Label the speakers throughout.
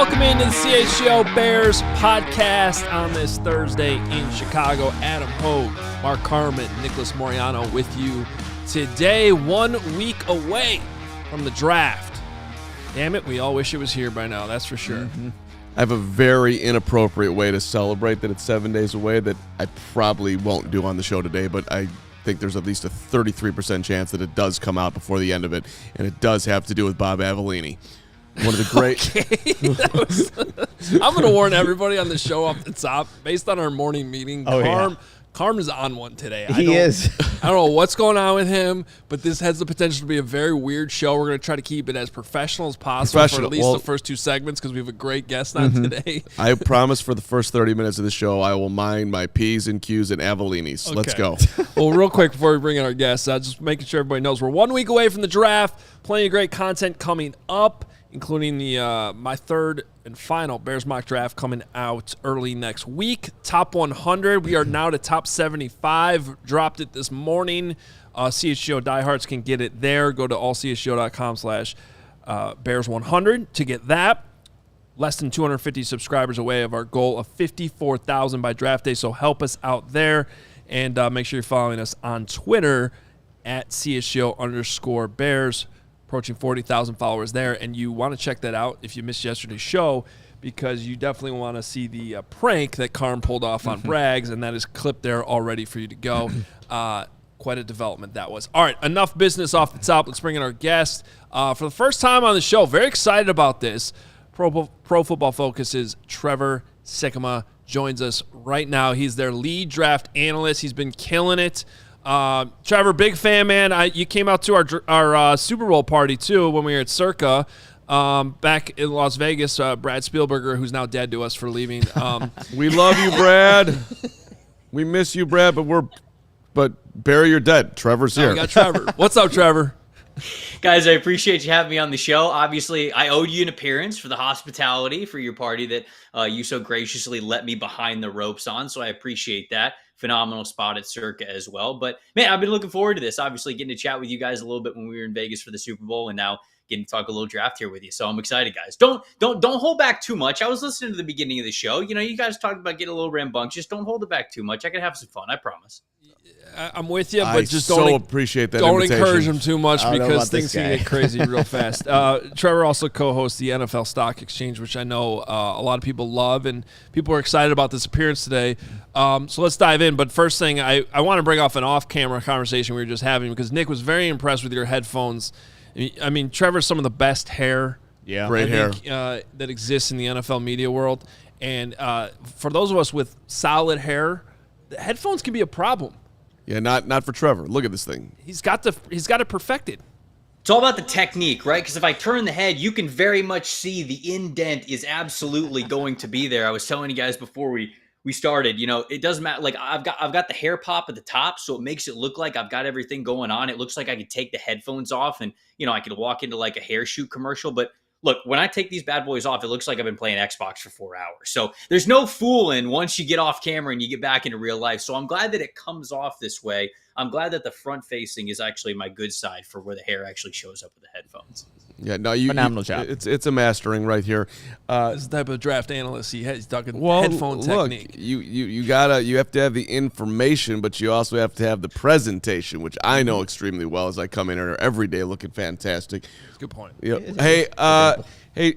Speaker 1: Welcome into the CHGO Bears Podcast on this Thursday in Chicago. Adam Hoge, Carman and Nicholas Moreano with you today, 1 week away from the draft. Damn it, we all wish it was here by now, that's for sure.
Speaker 2: Mm-hmm. I have a very inappropriate way to celebrate that it's 7 days away that I probably won't do on the show today, but I think there's at least a 33% chance that it does come out before the end of it, and it does have to do with Bob Avellini. One of the great.
Speaker 1: Okay. I'm going to warn everybody on the show off the top, based on our morning meeting. Carm is on one today.
Speaker 3: He is.
Speaker 1: I don't know what's going on with him, but this has the potential to be a very weird show. We're going to try to keep it as professional as possible for at least the first two segments because we have a great guest on today.
Speaker 2: I promise for the first 30 minutes of the show, I will mind my P's and Q's and Avellini's. Okay. Let's go.
Speaker 1: Well, real quick before we bring in our guests, just making sure everybody knows we're 1 week away from the draft. Plenty of great content coming up, including the my third and final Bears mock draft coming out early next week. Top 100. We are now to top 75. Dropped it this morning. CHGO diehards can get it there. Go to allchgo.com/Bears100 to get that. Less than 250 subscribers away of our goal of 54,000 by draft day, so help us out there. And make sure you're following us on Twitter at CHGO_Bears. Approaching 40,000 followers there, and you want to check that out if you missed yesterday's show because you definitely want to see the prank that Carm pulled off on Braggs, and that is clipped there all ready for you to go. Quite a development that was. All right, enough business off the top. Let's bring in our guest. For the first time on the show, very excited about this. Pro Football Focus's Trevor Sikkema joins us right now. He's their lead draft analyst. He's been killing it. Trevor, big fan, man. You came out to our Super Bowl party, too, when we were at Circa back in Las Vegas. Brad Spielberger, who's now dead to us for leaving.
Speaker 2: We love you, Brad. We miss you, Brad, but bury your dead. Trevor's here.
Speaker 1: We got Trevor. What's up, Trevor?
Speaker 4: Guys, I appreciate you having me on the show. Obviously, I owed you an appearance for the hospitality for your party that you so graciously let me behind the ropes on, so I appreciate that. Phenomenal spot at Circa as well. But, man, I've been looking forward to this. Obviously, getting to chat with you guys a little bit when we were in Vegas for the Super Bowl, and now getting to talk a little draft here with you. So I'm excited, guys. Don't hold back too much. I was listening to the beginning of the show. You know, you guys talked about getting a little rambunctious. Don't hold it back too much. I can have some fun. I promise.
Speaker 1: I'm with you, but
Speaker 2: I
Speaker 1: just
Speaker 2: don't appreciate that.
Speaker 1: Don't
Speaker 2: invitation.
Speaker 1: encourage him too much because things can get crazy real fast. Trevor also co-hosts the NFL Stock Exchange, which I know a lot of people love, and people are excited about this appearance today. So let's dive in. But first thing, I want to bring off an off-camera conversation we were just having because Nick was very impressed with your headphones. I mean, Trevor's some of the best hair,
Speaker 2: great hair
Speaker 1: that exists in the NFL media world. And for those of us with solid hair, the headphones can be a problem.
Speaker 2: Yeah, not for Trevor. Look at this thing.
Speaker 1: He's got it perfected.
Speaker 4: It's all about the technique, right? Because if I turn the head, you can very much see the indent is absolutely going to be there. I was telling you guys before we started, you know, it doesn't matter. Like I've got the hair pop at the top, so it makes it look like I've got everything going on. It looks like I could take the headphones off and, you know, I could walk into like a hair shoot commercial. But look, when I take these bad boys off, it looks like I've been playing Xbox for 4 hours. So there's no fooling once you get off camera and you get back into real life. So I'm glad that it comes off this way. I'm glad that the front facing is actually my good side for where the hair actually shows up with the headphones.
Speaker 2: Yeah, no,
Speaker 3: phenomenal job.
Speaker 2: It's a mastering right here.
Speaker 1: This is the type of draft analyst he's talking headphone technique.
Speaker 2: You have to have the information, but you also have to have the presentation, which I know extremely well as I come in here every day looking fantastic.
Speaker 1: That's a good point.
Speaker 2: Yeah. Hey,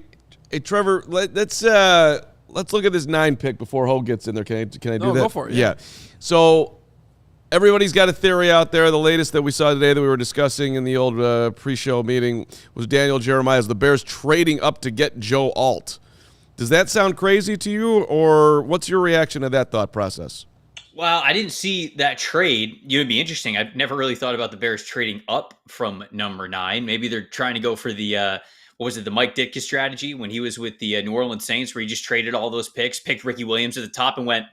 Speaker 2: Trevor, let's look at this 9 pick before Hoge gets in there. Can I do that?
Speaker 1: Go for it.
Speaker 2: Yeah. So everybody's got a theory out there. The latest that we saw today that we were discussing in the old pre-show meeting was Daniel Jeremiah's the Bears trading up to get Joe Alt. Does that sound crazy to you, or what's your reaction to that thought process?
Speaker 4: Well, I didn't see that trade. It'd be interesting. I've never really thought about the Bears trading up from number 9. Maybe they're trying to go for the the Mike Ditka strategy when he was with the New Orleans Saints, where he just traded all those picks, picked Ricky Williams at the top, and went,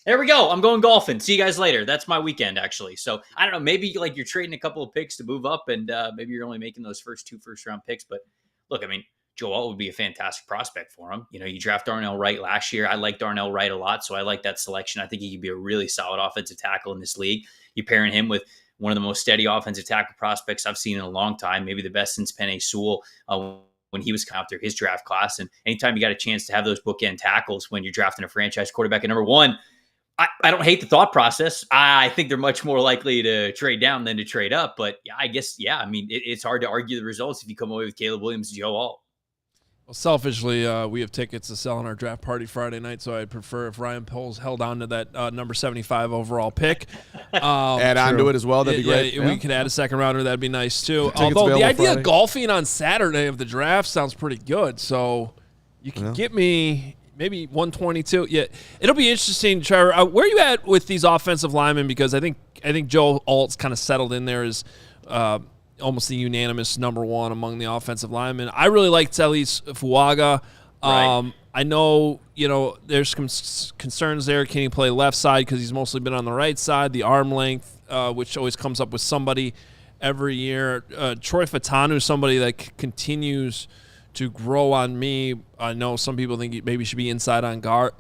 Speaker 4: there we go. I'm going golfing. See you guys later. That's my weekend, actually. So I don't know. Maybe like you're trading a couple of picks to move up, and maybe you're only making those first 2 first-round picks. But look, I mean, Joe Alt would be a fantastic prospect for him. You know, you draft Darnell Wright last year. I like Darnell Wright a lot, so I like that selection. I think he could be a really solid offensive tackle in this league. You pairing him with one of the most steady offensive tackle prospects I've seen in a long time, maybe the best since Penei Sewell when he was out there, his draft class. And anytime you got a chance to have those bookend tackles when you're drafting a franchise quarterback at number one, I don't hate the thought process. I think they're much more likely to trade down than to trade up. But yeah, I guess, I mean, it's hard to argue the results if you come away with Caleb Williams and Joe Alt.
Speaker 1: Well, selfishly, we have tickets to sell on our draft party Friday night, so I'd prefer if Ryan Poles held on to that number 75 overall pick.
Speaker 2: Add on to it as well. That'd be great.
Speaker 1: We could add a second rounder. That'd be nice, too.
Speaker 2: Tickets
Speaker 1: Although the idea
Speaker 2: Friday.
Speaker 1: of golfing on Saturday of the draft sounds pretty good, so you can get me maybe 122. Yeah, it'll be interesting, Trevor. Where are you at with these offensive linemen? Because I think Joe Alt's kind of settled in there as almost the unanimous number one among the offensive linemen. I really like Telis Fuaga.
Speaker 4: Right.
Speaker 1: I know, there's some concerns there. Can he play left side because he's mostly been on the right side? The arm length, which always comes up with somebody every year. Troy Fatanu, somebody that continues to grow on me. I know some people think he maybe should be inside on guard,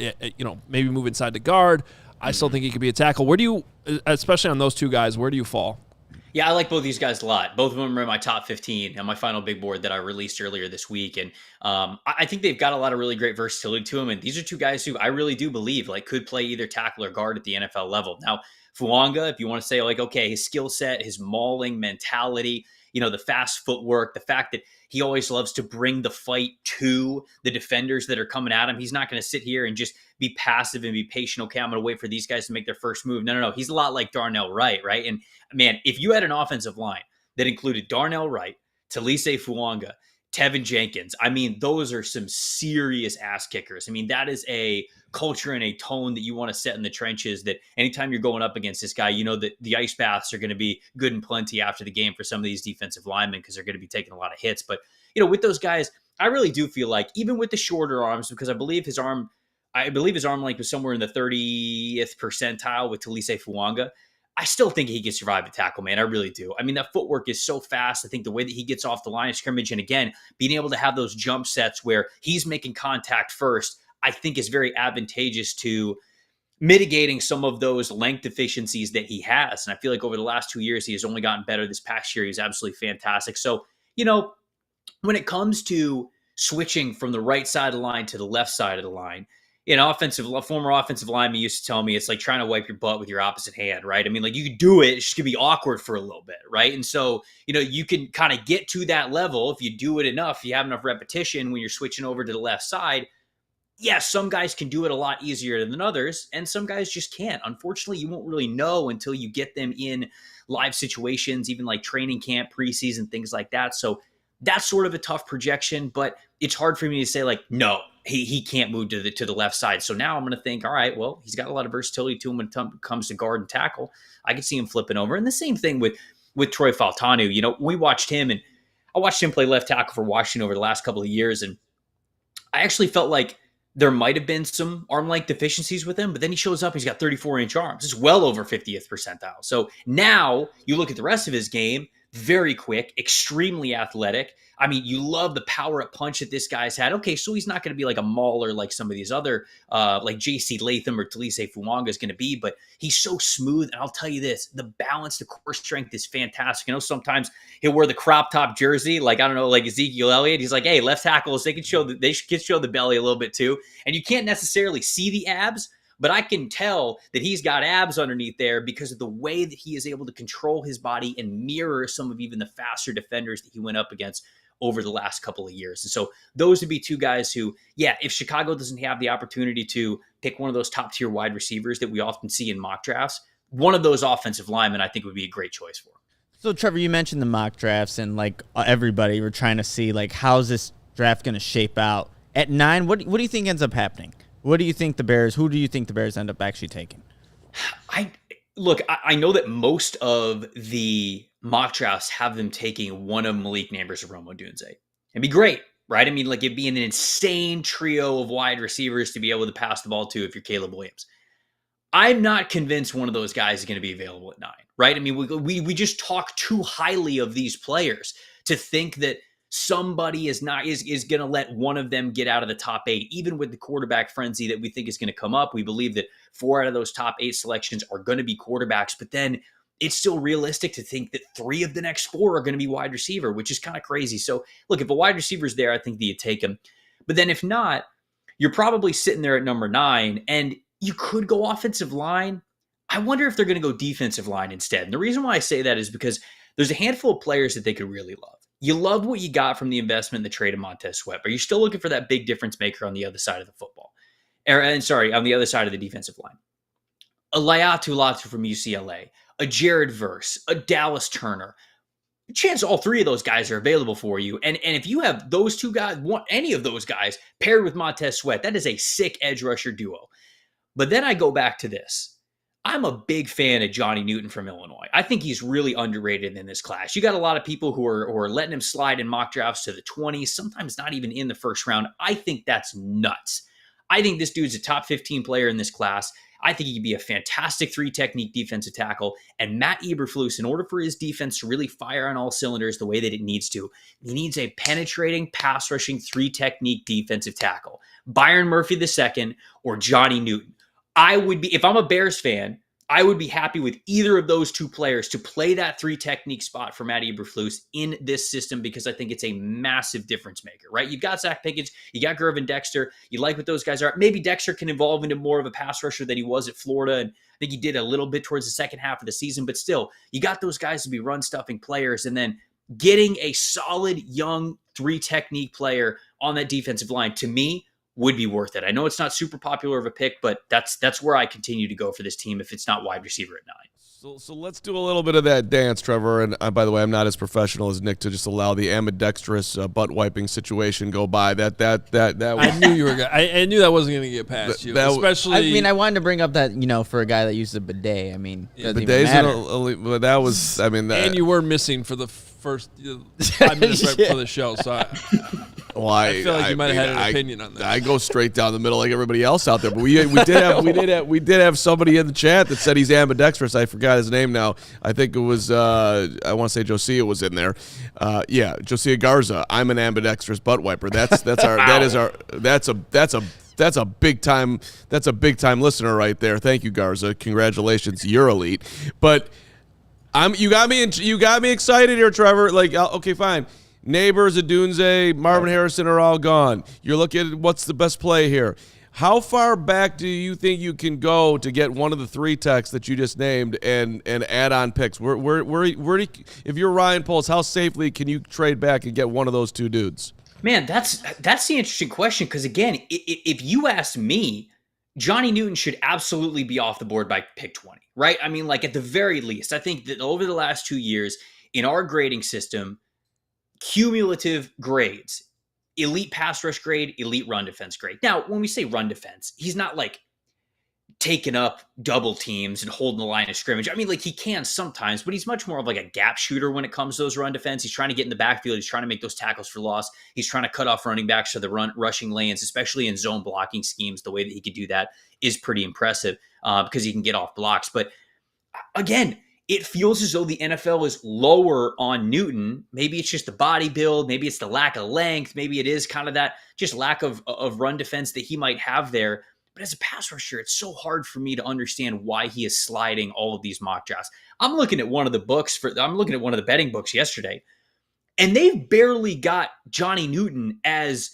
Speaker 1: maybe move inside to guard. I still think he could be a tackle. Where do you, especially on those two guys, where do you fall?
Speaker 4: Yeah, I like both these guys a lot. Both of them are in my top 15 on my final big board that I released earlier this week. And I think they've got a lot of really great versatility to them. And these are two guys who I really do believe could play either tackle or guard at the NFL level. Now, Fuanga, if you want to say okay, his skill set, his mauling mentality, the fast footwork, the fact that he always loves to bring the fight to the defenders that are coming at him. He's not going to sit here and just be passive and be patient. Okay, I'm going to wait for these guys to make their first move. No. He's a lot like Darnell Wright, right? And man, if you had an offensive line that included Darnell Wright, Talise Fuanga, Tevin Jenkins, I mean, those are some serious ass kickers. I mean, that is a culture and a tone that you want to set in the trenches, that anytime you're going up against this guy, that the ice baths are going to be good and plenty after the game for some of these defensive linemen because they're going to be taking a lot of hits. But, with those guys, I really do feel like even with the shorter arms, because I believe his arm length was somewhere in the 30th percentile with Talise Fuanga, I still think he can survive a tackle, man. I really do. I mean, that footwork is so fast. I think the way that he gets off the line of scrimmage, and again, being able to have those jump sets where he's making contact first, I think is very advantageous to mitigating some of those length deficiencies that he has. And I feel like over the last 2 years, he has only gotten better. This past year, he's absolutely fantastic. So, when it comes to switching from the right side of the line to the left side of the line, former offensive lineman used to tell me it's like trying to wipe your butt with your opposite hand, right? I mean, you could do it, it's just gonna be awkward for a little bit, right? And so, you can kind of get to that level if you do it enough, you have enough repetition when you're switching over to the left side. Yes, some guys can do it a lot easier than others, and some guys just can't. Unfortunately, you won't really know until you get them in live situations, even like training camp, preseason, things like that. So that's sort of a tough projection, but it's hard for me to say no, he can't move to the left side. So now I'm going to think, all right, well, he's got a lot of versatility to him when it comes to guard and tackle. I can see him flipping over. And the same thing with Troy Faltanu. We watched him, and I watched him play left tackle for Washington over the last couple of years, and I actually felt like there might have been some arm length deficiencies with him, but then he shows up, he's got 34-inch arms. It's well over 50th percentile. So now you look at the rest of his game, very quick, extremely athletic. I mean, you love the power up punch that this guy's had. Okay, so he's not going to be like a mauler like some of these other, like J.C. Latham or Talise Fuanga is going to be, but he's so smooth. And I'll tell you this, the balance, the core strength is fantastic. Sometimes he'll wear the crop top jersey, like Ezekiel Elliott. He's like, hey, left tackles, they can show the belly a little bit too. And you can't necessarily see the abs, but I can tell that he's got abs underneath there because of the way that he is able to control his body and mirror some of even the faster defenders that he went up against over the last couple of years. And so those would be two guys who, if Chicago doesn't have the opportunity to pick one of those top tier wide receivers that we often see in mock drafts, one of those offensive linemen I think would be a great choice for him.
Speaker 3: So Trevor, you mentioned the mock drafts and everybody, we're trying to see how's this draft going to shape out. At 9, what do you think ends up happening? Who do you think the Bears end up actually taking?
Speaker 4: I know that most of the mock drafts have them taking one of Malik Nabers or Rome Odunze. It'd be great, right? I mean, it'd be an insane trio of wide receivers to be able to pass the ball to if you're Caleb Williams. I'm not convinced one of those guys is going to be available at 9, right? I mean, we just talk too highly of these players to think that somebody is going to let one of them get out of the top 8, even with the quarterback frenzy that we think is going to come up. We believe that 4 out of those top 8 selections are going to be quarterbacks, but then it's still realistic to think that 3 of the next 4 are going to be wide receiver, which is kind of crazy. So look, if a wide receiver's there, I think that you take him. But then if not, you're probably sitting there at number 9, and you could go offensive line. I wonder if they're going to go defensive line instead. And the reason why I say that is because there's a handful of players that they could really love. You love what you got from the investment in the trade of Montez Sweat. Are you still looking for that big difference maker on the other side of the football? On the other side of the defensive line. A Laiatu Latu from UCLA, a Jared Verse, a Dallas Turner. Chance all 3 of those guys are available for you. And if you have those 2 guys, any of those guys paired with Montez Sweat, that is a sick edge rusher duo. But then I go back to this. I'm a big fan of Johnny Newton from Illinois. I think he's really underrated in this class. You got a lot of people who are letting him slide in mock drafts to the 20s, sometimes not even in the first round. I think that's nuts. I think this dude's a top 15 player in this class. I think he could be a fantastic 3-technique defensive tackle. And Matt Eberflus, in order for his defense to really fire on all cylinders the way that it needs to, he needs a penetrating, pass-rushing 3-technique defensive tackle. Byron Murphy II or Johnny Newton. I would be, if I'm a Bears fan, I would be happy with either of those 2 players to play that 3-technique spot for Matt Eberflus in this system, because I think it's a massive difference maker, right? You've got Zach Pickens, you got Gervin Dexter, you like what those guys are. Maybe Dexter can evolve into more of a pass rusher than he was at Florida, and I think he did a little bit towards the second half of the season, but still, you got those guys to be run-stuffing players, and then getting a solid, young 3-technique player on that defensive line, to me, would be worth it. I know it's not super popular of a pick, but that's where I continue to go for this team if it's not wide receiver at 9.
Speaker 2: So let's do a little bit of that dance, Trevor. And by the way, I'm not as professional as Nick to just allow the ambidextrous butt wiping situation go by. That was,
Speaker 1: I knew you were. I knew that wasn't going to get past you. Especially,
Speaker 3: I mean, I wanted to bring up that for a guy that uses a bidet. I mean,
Speaker 2: bidets, but that was. I mean, that,
Speaker 1: and you were missing for the first 5 minutes right before the show, so. I feel like you might have had an opinion on that.
Speaker 2: I go straight down the middle like everybody else out there, but we did have somebody in the chat that said he's ambidextrous. I forgot his name now. I think it was I want to say Josiah was in there. Josiah Garza. I'm an ambidextrous butt wiper. That's a big time listener right there. Thank you, Garza. Congratulations, you're elite. But you got me excited here, Trevor. Like, okay, fine. Neighbors, Adunze, Marvin Harrison are all gone. You're looking at what's the best play here. How far back do you think you can go to get one of the 3 techs that you just named and add on picks? If you're Ryan Poles, how safely can you trade back and get one of those 2 dudes?
Speaker 4: Man, that's the interesting question, because again, if you ask me, Johnny Newton should absolutely be off the board by pick 20, right? I mean, like at the very least, I think that over the last 2 years in our grading system, cumulative grades, elite pass rush grade, elite run defense grade. Now, when we say run defense, he's not like taking up double teams and holding the line of scrimmage. I mean, like he can sometimes, but he's much more of like a gap shooter when it comes to those run defense. He's trying to get in the backfield. He's trying to make those tackles for loss. He's trying to cut off running backs for the rushing lanes, especially in zone blocking schemes. The way that he could do that is pretty impressive because he can get off blocks. But again, it feels as though the NFL is lower on Newton. Maybe it's just the body build. Maybe it's the lack of length. Maybe it is kind of that just lack of run defense that he might have there. But as a pass rusher, it's so hard for me to understand why he is sliding all of these mock drafts. I'm looking at one of the betting books yesterday, and they've barely got Johnny Newton as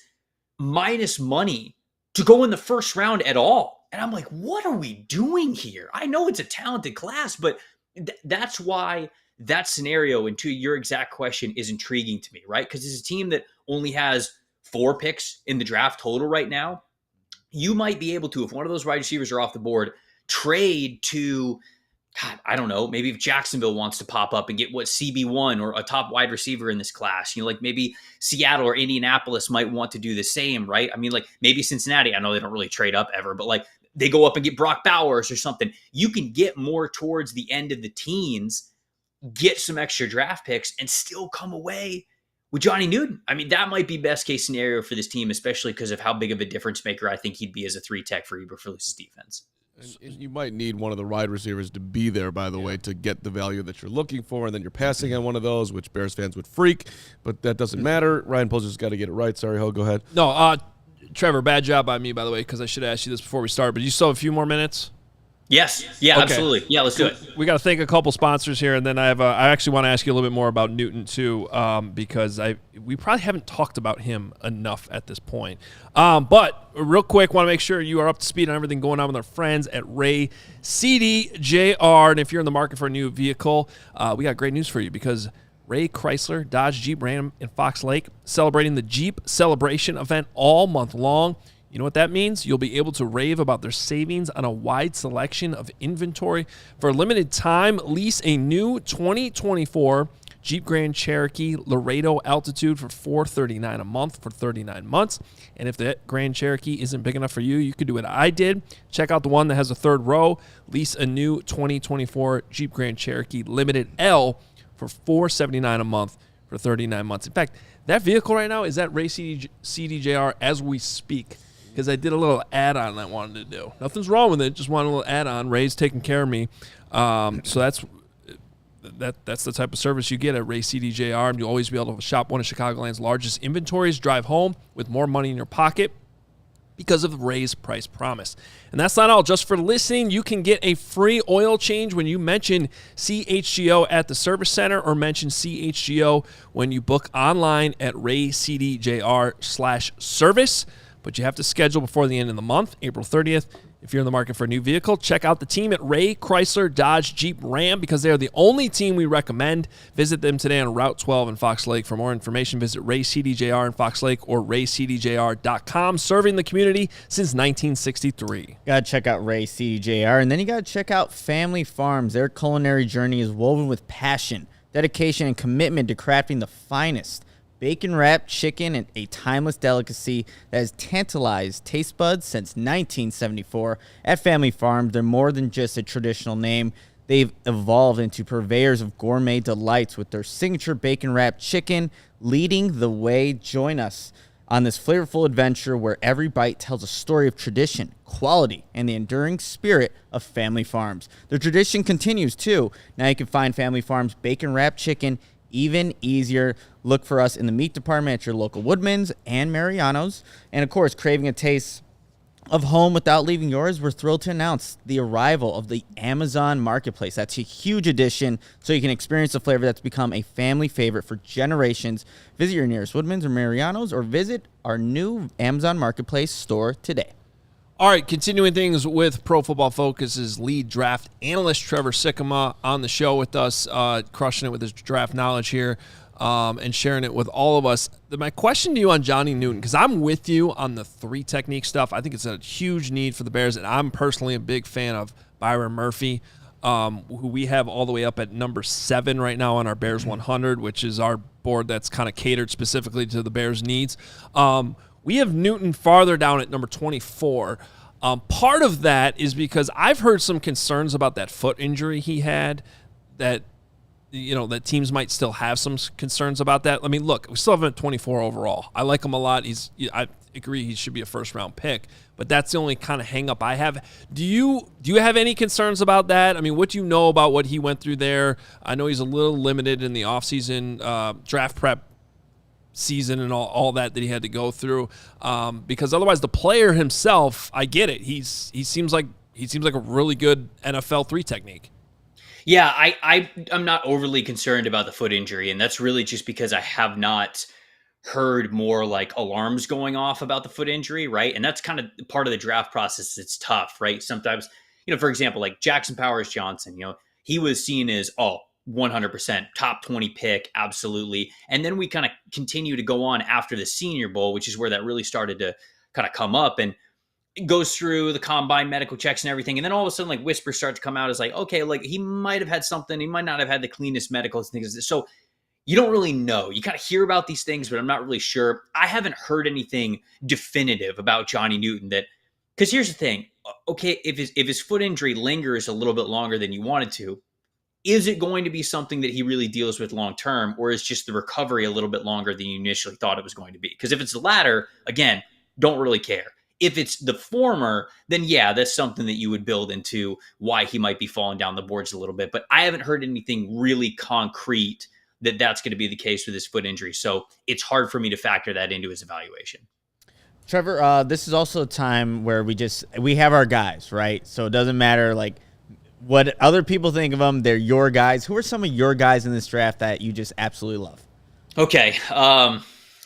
Speaker 4: minus money to go in the first round at all. And I'm like, what are we doing here? I know it's a talented class, but that's why that scenario, and to your exact question, is intriguing to me, right? Because it's a team that only has 4 picks in the draft total right now. You might be able to, if one of those wide receivers are off the board, trade to, God, I don't know, maybe if Jacksonville wants to pop up and get CB1 or a top wide receiver in this class, like maybe Seattle or Indianapolis might want to do the same, right? I mean, like maybe Cincinnati, I know they don't really trade up ever, but like they go up and get Brock Bowers or something. You can get more towards the end of the teens, get some extra draft picks, and still come away with Johnny Newton. I mean, that might be best case scenario for this team, especially because of how big of a difference maker I think he'd be as a 3-tech for Eberflus's defense.
Speaker 2: And you might need one of the wide receivers to be there, by the way, to get the value that you're looking for, and then you're passing on one of those, which Bears fans would freak, but that doesn't matter. Ryan Poles got to get it right. Sorry, Ho, go ahead.
Speaker 1: No, Trevor, bad job by me, by the way, because I should have asked you this before we start, but you still have a few more minutes?
Speaker 4: Yes. Yeah,
Speaker 1: Okay.
Speaker 4: absolutely. Yeah, let's do it.
Speaker 1: We got to thank a couple sponsors here, and then I actually want to ask you a little bit more about Newton too, because we probably haven't talked about him enough at this point. But real quick, want to make sure you are up to speed on everything going on with our friends at Ray CDJR, and if you're in the market for a new vehicle, we got great news for you because Ray Chrysler, Dodge, Jeep, Ram in Fox Lake celebrating the Jeep Celebration event all month long. You know what that means? You'll be able to rave about their savings on a wide selection of inventory. For a limited time, lease a new 2024 Jeep Grand Cherokee Laredo Altitude for $439 a month for 39 months. And if the Grand Cherokee isn't big enough for you, you could do what I did. Check out the one that has a third row. Lease a new 2024 Jeep Grand Cherokee Limited L for $479 a month for 39 months. In fact, that vehicle right now is at Ray CDJR as we speak. Because I did a little add-on I wanted to do. Nothing's wrong with it. Just wanted a little add-on. Ray's taking care of me. So that's the type of service you get at Ray CDJR. And you'll always be able to shop one of Chicagoland's largest inventories, drive home with more money in your pocket because of Ray's price promise. And that's not all. Just for listening, you can get a free oil change when you mention CHGO at the service center or mention CHGO when you book online at raycdjr/service. But you have to schedule before the end of the month, April 30th. If you're in the market for a new vehicle, check out the team at Ray Chrysler Dodge Jeep Ram because they are the only team we recommend. Visit them today on Route 12 in Fox Lake. For more information, visit Ray CDJR in Fox Lake or raycdjr.com. Serving the community since 1963.
Speaker 3: Got to check out Ray CDJR, and then you got to check out Family Farms. Their culinary journey is woven with passion, dedication, and commitment to crafting the finest bacon-wrapped chicken, and a timeless delicacy that has tantalized taste buds since 1974. At Family Farms, they're more than just a traditional name. They've evolved into purveyors of gourmet delights with their signature bacon-wrapped chicken leading the way. Join us on this flavorful adventure where every bite tells a story of tradition, quality, and the enduring spirit of Family Farms. The tradition continues, too. Now you can find Family Farms bacon-wrapped chicken even easier. Look for us in the meat department at your local Woodman's and Mariano's. And, of course, craving a taste of home without leaving yours, we're thrilled to announce the arrival of the Amazon Marketplace. That's a huge addition, so you can experience the flavor that's become a family favorite for generations. Visit your nearest Woodman's or Mariano's or visit our new Amazon Marketplace store today.
Speaker 1: All right, continuing things with Pro Football Focus's lead draft analyst, Trevor Sikkema, on the show with us, crushing it with his draft knowledge here and sharing it with all of us. My question to you on Johnny Newton, because I'm with you on the three technique stuff. I think it's a huge need for the Bears, and I'm personally a big fan of Byron Murphy, who we have all the way up at number 7 right now on our Bears 100, which is our board that's kind of catered specifically to the Bears' needs. We have Newton farther down at number 24. Part of that is because I've heard some concerns about that foot injury he had, that that teams might still have some concerns about that. I mean, look, we still have him at 24 overall. I like him a lot. I agree he should be a first-round pick, but that's the only kind of hang-up I have. Do you have any concerns about that? I mean, what do you know about what he went through there? I know he's a little limited in the offseason draft prep season and all that he had to go through, because otherwise the player himself, I get it. He seems like a really good NFL 3 technique.
Speaker 4: Yeah, I'm not overly concerned about the foot injury, and that's really just because I have not heard more like alarms going off about the foot injury, right? And that's kind of part of the draft process. It's tough, right? Sometimes, for example, like Jackson Powers Johnson, he was seen as 100% top 20 pick, absolutely. And then we kind of continue to go on after the Senior Bowl, which is where that really started to kind of come up, and it goes through the combine medical checks and everything. And then all of a sudden, like whispers start to come out as like, okay, like he might have had something. He might not have had the cleanest medicals and things. So you don't really know. You kind of hear about these things, but I'm not really sure. I haven't heard anything definitive about Johnny Newton because here's the thing. Okay, if his foot injury lingers a little bit longer than you wanted to, is it going to be something that he really deals with long-term, or is just the recovery a little bit longer than you initially thought it was going to be? Because if it's the latter, again, don't really care. If it's the former, then yeah, that's something that you would build into why he might be falling down the boards a little bit. But I haven't heard anything really concrete that that's going to be the case with his foot injury. So it's hard for me to factor that into his evaluation.
Speaker 3: Trevor, this is also a time where we have our guys, right? So it doesn't matter like what other people think of them. They're your guys. Who are some of your guys in this draft that you just absolutely love?
Speaker 4: Okay.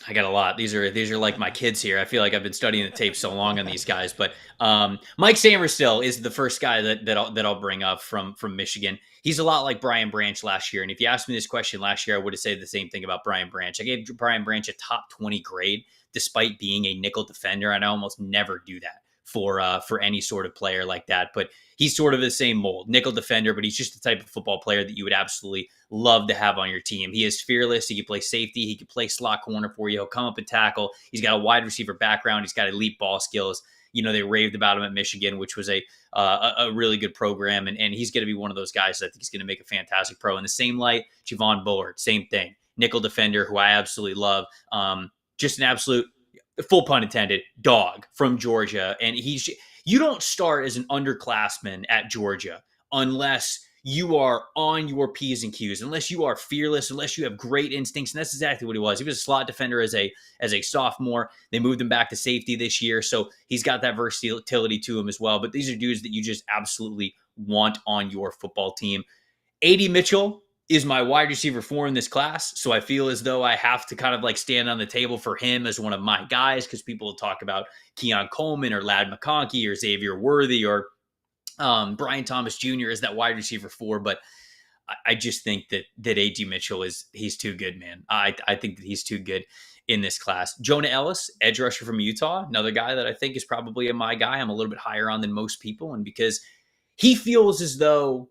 Speaker 4: I got a lot. These are like my kids here. I feel like I've been studying the tape so long on these guys, but Mike Samerstill is the first guy that I'll bring up from Michigan. He's a lot like Brian Branch last year. And if you asked me this question last year, I would have said the same thing about Brian Branch. I gave Brian Branch a top 20 grade despite being a nickel defender, and I almost never do that for any sort of player like that. But he's sort of the same mold, nickel defender, but he's just the type of football player that you would absolutely love to have on your team. He is fearless. He can play safety. He can play slot corner for you. He'll come up and tackle. He's got a wide receiver background. He's got elite ball skills. You know, they raved about him at Michigan, which was a really good program. And he's going to be one of those guys that I think he's going to make a fantastic pro. In the same light, Javon Bullard, same thing. Nickel defender, who I absolutely love. Just an absolute, full pun intended, dog from Georgia. And you don't start as an underclassman at Georgia unless you are on your P's and Q's, unless you are fearless, unless you have great instincts. And that's exactly what he was. He was a slot defender as a sophomore. They moved him back to safety this year. So he's got that versatility to him as well. But these are dudes that you just absolutely want on your football team. A.D. Mitchell is my wide receiver 4 in this class. So I feel as though I have to kind of like stand on the table for him as one of my guys, because people will talk about Keon Coleman or Ladd McConkey or Xavier Worthy or Brian Thomas Jr. is that wide receiver 4, but I just think that A.D. Mitchell he's too good, man. I think that he's too good in this class. Jonah Ellis, edge rusher from Utah, another guy that I think is probably my guy. I'm a little bit higher on than most people, and because he feels as though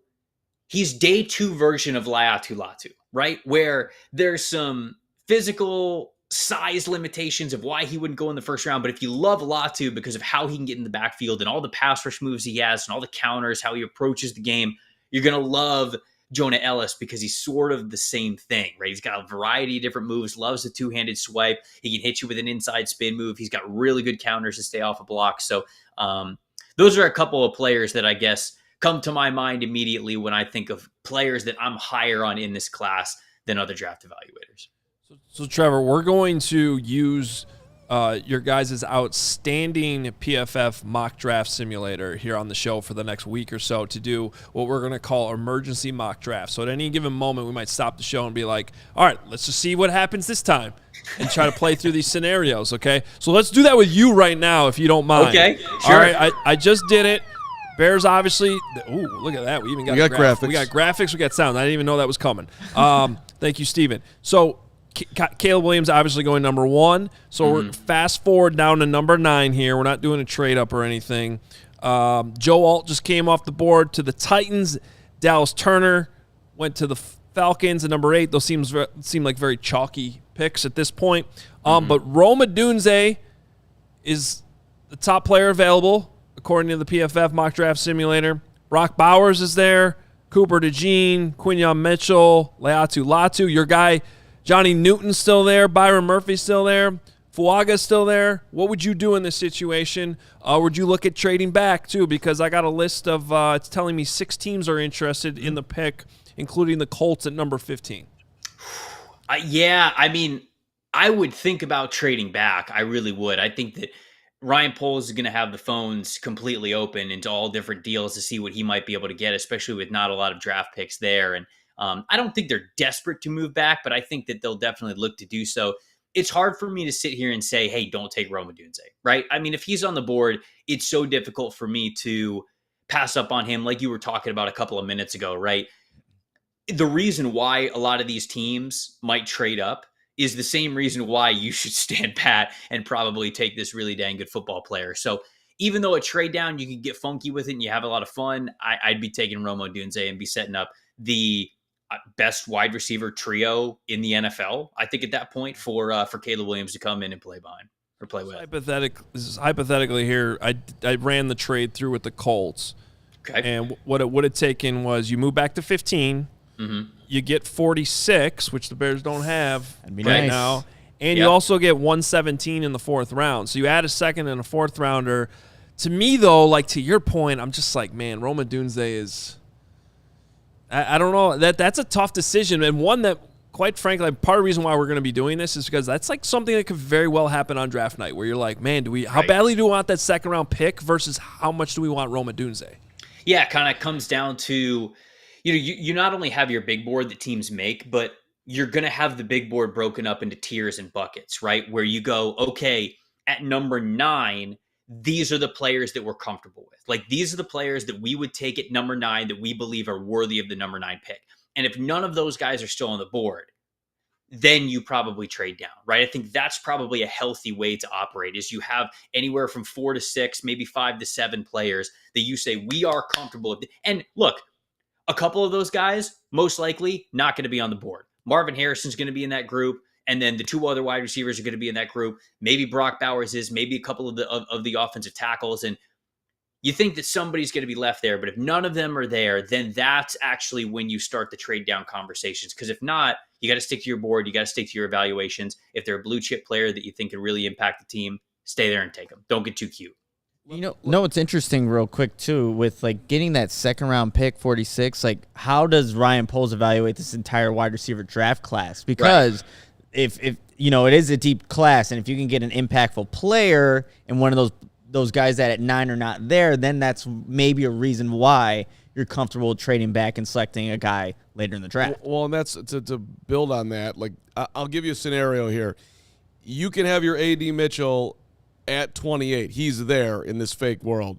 Speaker 4: he's day 2 version of Laiatu Latu, right? Where there's some physical size limitations of why he wouldn't go in the first round. But if you love Latu because of how he can get in the backfield and all the pass rush moves he has and all the counters, how he approaches the game, you're going to love Jonah Ellis because he's sort of the same thing, right? He's got a variety of different moves, loves the 2-handed swipe. He can hit you with an inside spin move. He's got really good counters to stay off a block. So those are a couple of players that I guess come to my mind immediately when I think of players that I'm higher on in this class than other draft evaluators.
Speaker 1: So Trevor, we're going to use your guys' outstanding PFF mock draft simulator here on the show for the next week or so to do what we're going to call emergency mock draft. So at any given moment, we might stop the show and be like, all right, let's just see what happens this time and try to play through these scenarios, okay? So let's do that with you right now, if you don't mind.
Speaker 4: Okay, sure.
Speaker 1: All right, I just did it. Bears, obviously. Ooh, look at that. We even got
Speaker 2: graphics.
Speaker 1: We got graphics. We got sound. I didn't even know that was coming. Thank you, Steven. So Caleb Williams obviously going number 1. So we're fast forward down to number 9 here. We're not doing a trade up or anything. Joe Alt just came off the board to the Titans. Dallas Turner went to the Falcons at number 8. Those seem like very chalky picks at this point. But Rome Odunze is the top player available according to the PFF mock draft simulator. Brock Bowers is there. Cooper DeJean, Quinyon Mitchell, Laiatu Latu. Your guy Johnny Newton's still there. Byron Murphy's still there. Fuaga's still there. What would you do in this situation? Would you look at trading back, too? Because I got a list of, it's telling me 6 teams are interested in the pick, including the Colts at number 15.
Speaker 4: Yeah, I mean, I would think about trading back. I really would. I think that Ryan Poles is going to have the phones completely open into all different deals to see what he might be able to get, especially with not a lot of draft picks there. And I don't think they're desperate to move back, but I think that they'll definitely look to do so. It's hard for me to sit here and say, hey, don't take Rome Odunze, right? I mean, if he's on the board, it's so difficult for me to pass up on him like you were talking about a couple of minutes ago, right? The reason why a lot of these teams might trade up is the same reason why you should stand pat and probably take this really dang good football player. So even though a trade down, you can get funky with it and you have a lot of fun, I'd be taking Rome Odunze and be setting up the best wide receiver trio in the NFL, I think, at that point for Caleb Williams to come in and play behind or play with.
Speaker 1: Hypothetically here, I ran the trade through with the Colts.
Speaker 4: Okay.
Speaker 1: And what it would have taken was you move back to 15, you get 46, which the Bears don't have right now, and you also get 117 in the 4th round. So you add a 2nd and a 4th rounder. To me, though, like to your point, I'm just like, man, Rome Odunze is – I don't know. That's a tough decision, and one that, quite frankly, part of the reason why we're going to be doing this is because that's like something that could very well happen on draft night, where you're like, man, how badly do we want that second round pick versus how much do we want Rome Odunze?
Speaker 4: Yeah, it kind of comes down to, you not only have your big board that teams make, but you're going to have the big board broken up into tiers and buckets, right? Where you go, okay, at number 9, these are the players that we're comfortable with. Like, these are the players that we would take at number 9 that we believe are worthy of the number 9 pick. And if none of those guys are still on the board, then you probably trade down, right? I think that's probably a healthy way to operate, is you have anywhere from 4 to 6, maybe 5 to 7 players that you say, we are comfortable with. And look, a couple of those guys, most likely not going to be on the board. Marvin Harrison's going to be in that group. And then the 2 other wide receivers are going to be in that group. Maybe Brock Bowers is, maybe a couple of the offensive tackles. And you think that somebody's going to be left there. But if none of them are there, then that's actually when you start the trade down conversations. Because if not, you got to stick to your board. You got to stick to your evaluations. If they're a blue chip player that you think can really impact the team, stay there and take them. Don't get too cute.
Speaker 3: It's interesting real quick too, with like getting that second round pick 46, like how does Ryan Poles evaluate this entire wide receiver draft class? Because if it is a deep class, and if you can get an impactful player and one of those guys that at 9 are not there, then that's maybe a reason why you're comfortable trading back and selecting a guy later in the draft.
Speaker 2: Well, and that's to build on that. Like, I'll give you a scenario here. You can have your AD Mitchell at 28. He's there in this fake world.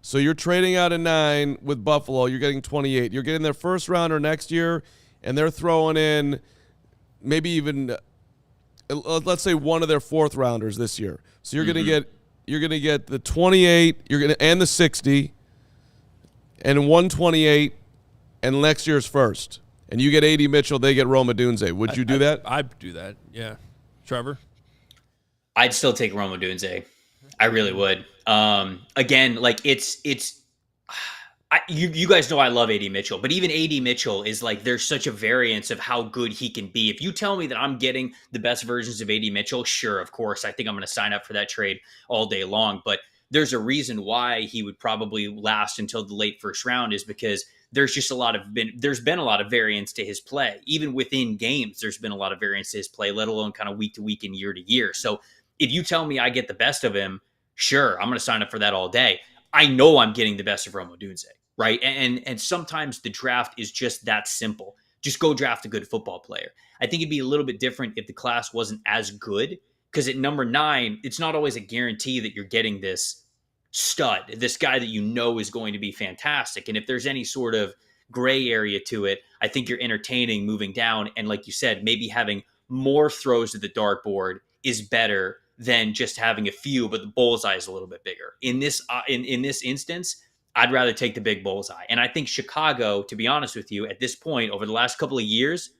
Speaker 2: So you're trading out a 9 with Buffalo. You're getting 28. You're getting their first rounder next year, and they're throwing in maybe even, let's say, one of their 4th rounders this year. So you're gonna get the 28. And the 60, and 128, and next year's first. And you get AD Mitchell. They get Rome Odunze. Would you do that?
Speaker 1: I'd do that. Yeah, Trevor.
Speaker 4: I'd still take Rome Odunze. I really would. Again, like you guys know I love AD Mitchell, but even AD Mitchell is like, there's such a variance of how good he can be. If you tell me that I'm getting the best versions of AD Mitchell, sure, of course, I think I'm going to sign up for that trade all day long. But there's a reason why he would probably last until the late first round, is because there's just there's been a lot of variance to his play. Even within games, there's been a lot of variance to his play, let alone kind of week to week and year to year. So if you tell me I get the best of him, sure, I'm going to sign up for that all day. I know I'm getting the best of Rome Odunze, right? And sometimes the draft is just that simple. Just go draft a good football player. I think it'd be a little bit different if the class wasn't as good, because at number 9, it's not always a guarantee that you're getting this stud, this guy that you know is going to be fantastic. And if there's any sort of gray area to it, I think you're entertaining moving down. And like you said, maybe having more throws to the dartboard is better than just having a few, but the bullseye is a little bit bigger. In this instance, I'd rather take the big bullseye. And I think Chicago, to be honest with you, at this point, over the last couple of years,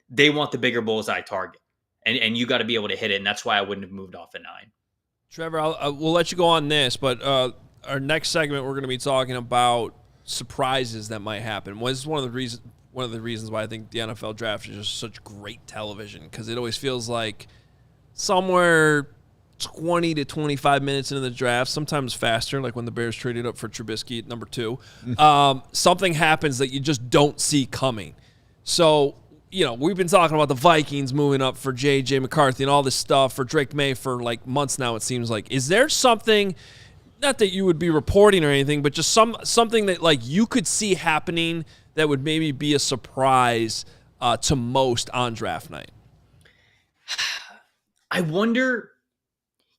Speaker 4: they want the bigger bullseye target. And you got to be able to hit it. And that's why I wouldn't have moved off at 9.
Speaker 1: Trevor, we'll let you go on this, but our next segment, we're going to be talking about surprises that might happen. Well, this is one of the reasons why I think the NFL draft is just such great television, because it always feels like somewhere 20 to 25 minutes into the draft, sometimes faster, like when the Bears traded up for Trubisky at number 2, something happens that you just don't see coming. So, we've been talking about the Vikings moving up for J.J. McCarthy and all this stuff for Drake May for like months now, it seems like. Is there something, not that you would be reporting or anything, but just something that like you could see happening that would maybe be a surprise to most on draft night?
Speaker 4: I wonder,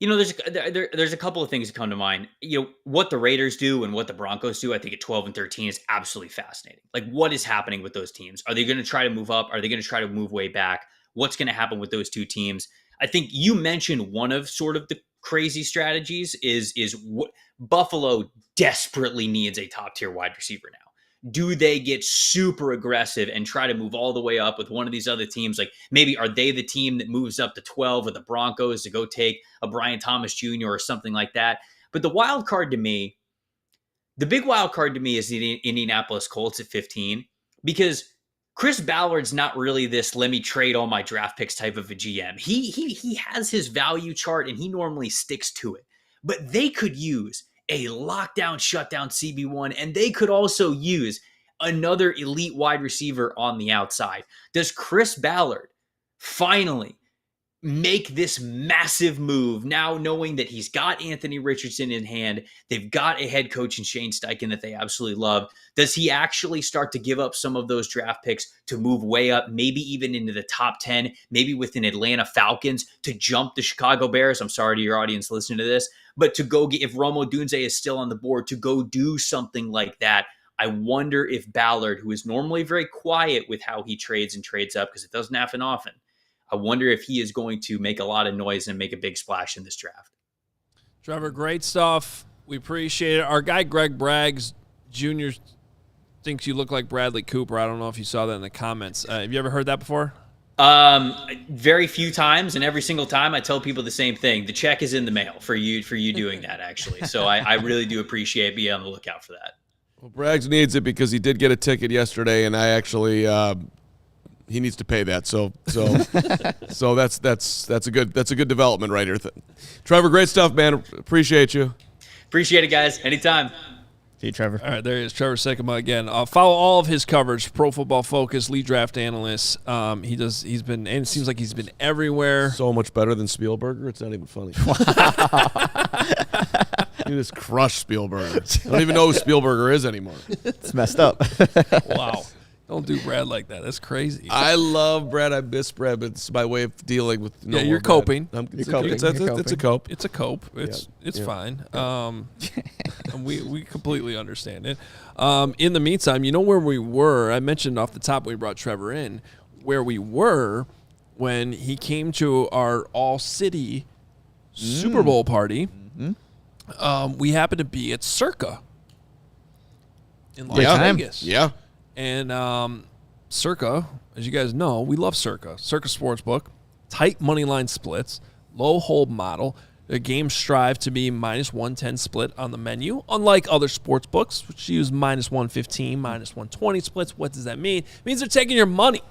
Speaker 4: there's a couple of things that come to mind. What the Raiders do and what the Broncos do, I think at 12 and 13 is absolutely fascinating. Like, what is happening with those teams? Are they going to try to move up? Are they going to try to move way back? What's going to happen with those two teams? I think you mentioned one of sort of the crazy strategies is what Buffalo desperately needs a top tier wide receiver now. Do they get super aggressive and try to move all the way up with one of these other teams? Like, maybe are they the team that moves up to 12 with the Broncos to go take a Brian Thomas Jr. or something like that? But the big wild card to me is the Indianapolis Colts at 15, because Chris Ballard's not really this let me trade all my draft picks type of a GM. He has his value chart and he normally sticks to it. But they could use a lockdown, shutdown CB1, and they could also use another elite wide receiver on the outside. Does Chris Ballard finally make this massive move now, knowing that he's got Anthony Richardson in hand. They've got a head coach in Shane Steichen that they absolutely love. Does he actually start to give up some of those draft picks to move way up, maybe even into the top 10, maybe with an Atlanta Falcons to jump the Chicago Bears? I'm sorry to your audience listening to this, but to go get, if Rome Odunze is still on the board, to go do something like that. I wonder if Ballard, who is normally very quiet with how he trades and trades up, because it doesn't happen often, I wonder if he is going to make a lot of noise and make a big splash in this draft.
Speaker 1: Trevor, great stuff. We appreciate it. Our guy Greg Braggs Jr. thinks you look like Bradley Cooper. I don't know if you saw that in the comments. Have you ever heard that before?
Speaker 4: Very few times, and every single time I tell people the same thing. The check is in the mail for you doing that, actually. So I really do appreciate being on the lookout for that.
Speaker 2: Well, Braggs needs it because he did get a ticket yesterday, and I actually he needs to pay that. So that's a good development right here. Trevor, great stuff, man. Appreciate you.
Speaker 4: Appreciate it, guys. Anytime.
Speaker 3: See you, Trevor.
Speaker 1: All right, there he is, Trevor Sikkema again. Follow all of his coverage, Pro Football Focus, lead draft analyst. He's been, and it seems like he's been everywhere.
Speaker 2: So much better than Spielberger. It's not even funny. You just crushed Spielberger. I don't even know who Spielberger is anymore.
Speaker 3: It's messed up.
Speaker 1: Wow. Don't do Brad like that. That's crazy.
Speaker 2: I love Brad. I miss Brad, but it's my way of dealing with
Speaker 1: you're coping.
Speaker 2: It's a cope.
Speaker 1: It's a cope. It's fine. We completely understand it. In the meantime, you know where we were? I mentioned off the top when we brought Trevor in, where we were when he came to our All-City Super Bowl party. Mm-hmm. We happened to be at Circa in Las Vegas.
Speaker 2: Yeah.
Speaker 1: And Circa, as you guys know, we love Circa. Circa Sportsbook, tight money line splits, low hold model. The games strive to be minus 110 split on the menu, unlike other sports books, which use minus 115, minus 120 splits. What does that mean? It means they're taking your money.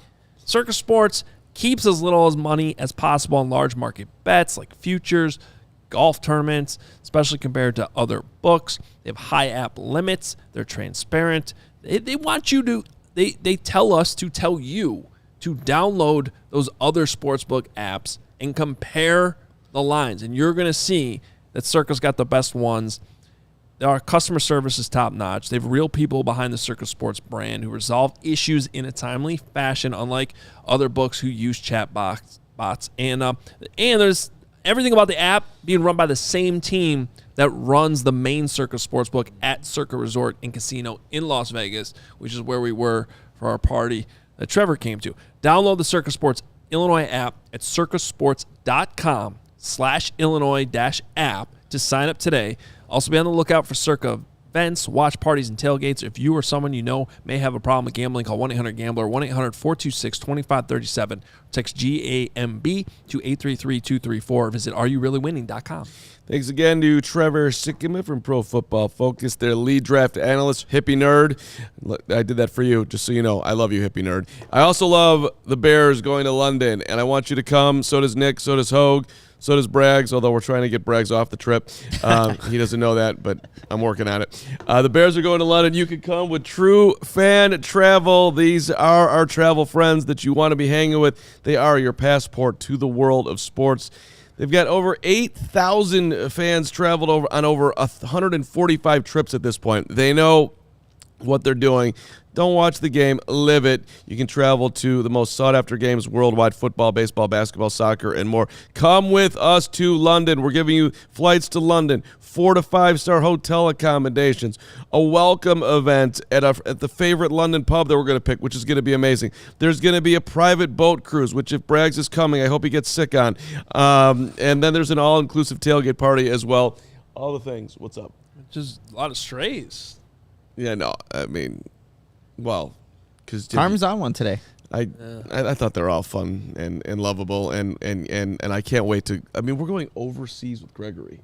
Speaker 1: Circa Sports keeps as little as money as possible on large market bets like futures, golf tournaments, especially compared to other books. They have high app limits. They're transparent. They want you to, they tell us to tell you to download those other sportsbook apps and compare the lines. And you're going to see that Circa's got the best ones. Our customer service is top notch. They have real people behind the Circa Sports brand who resolve issues in a timely fashion, unlike other books who use chat bots. And there's everything about the app being run by the same team that runs the main Circa Sportsbook at Circa Resort and Casino in Las Vegas, which is where we were for our party that Trevor came to. Download the Circa Sports Illinois app at circasports.com/Illinois-app to sign up today. Also be on the lookout for Circa events, watch parties, and tailgates. If you or someone you know may have a problem with gambling, call 1-800-GAMBLER, 1-800-426-2537. Text GAMB to 833-234. Visit areyoureallywinning.com.
Speaker 2: Thanks again to Trevor Sikkema from Pro Football Focus, their lead draft analyst, hippie nerd. I did that for you, just so you know. I love you, hippie nerd. I also love the Bears going to London, and I want you to come. So does Nick, so does Hoge, so does Braggs, although we're trying to get Braggs off the trip. He doesn't know that, but I'm working on it. The Bears are going to London. You can come with Trufant Travel. These are our travel friends that you want to be hanging with. They are your passport to the world of sports. They've got over 8,000 fans traveled on over 145 trips at this point. They know what they're doing. Don't watch the game, live it. You can travel to the most sought-after games worldwide: football, baseball, basketball, soccer, and more. Come with us to London. We're giving you flights to London, 4 to 5-star hotel accommodations, a welcome event at the favorite London pub that we're going to pick, which is going to be amazing. There's going to be a private boat cruise, which if Braggs is coming, I hope he gets sick on. And then there's an all-inclusive tailgate party as well. All the things. What's up?
Speaker 1: Just a lot of strays.
Speaker 2: Yeah, no, I mean... Well, because
Speaker 3: Carmen's on one today.
Speaker 2: I thought they're all fun and lovable, and I can't wait to. I mean, we're going overseas with Gregory.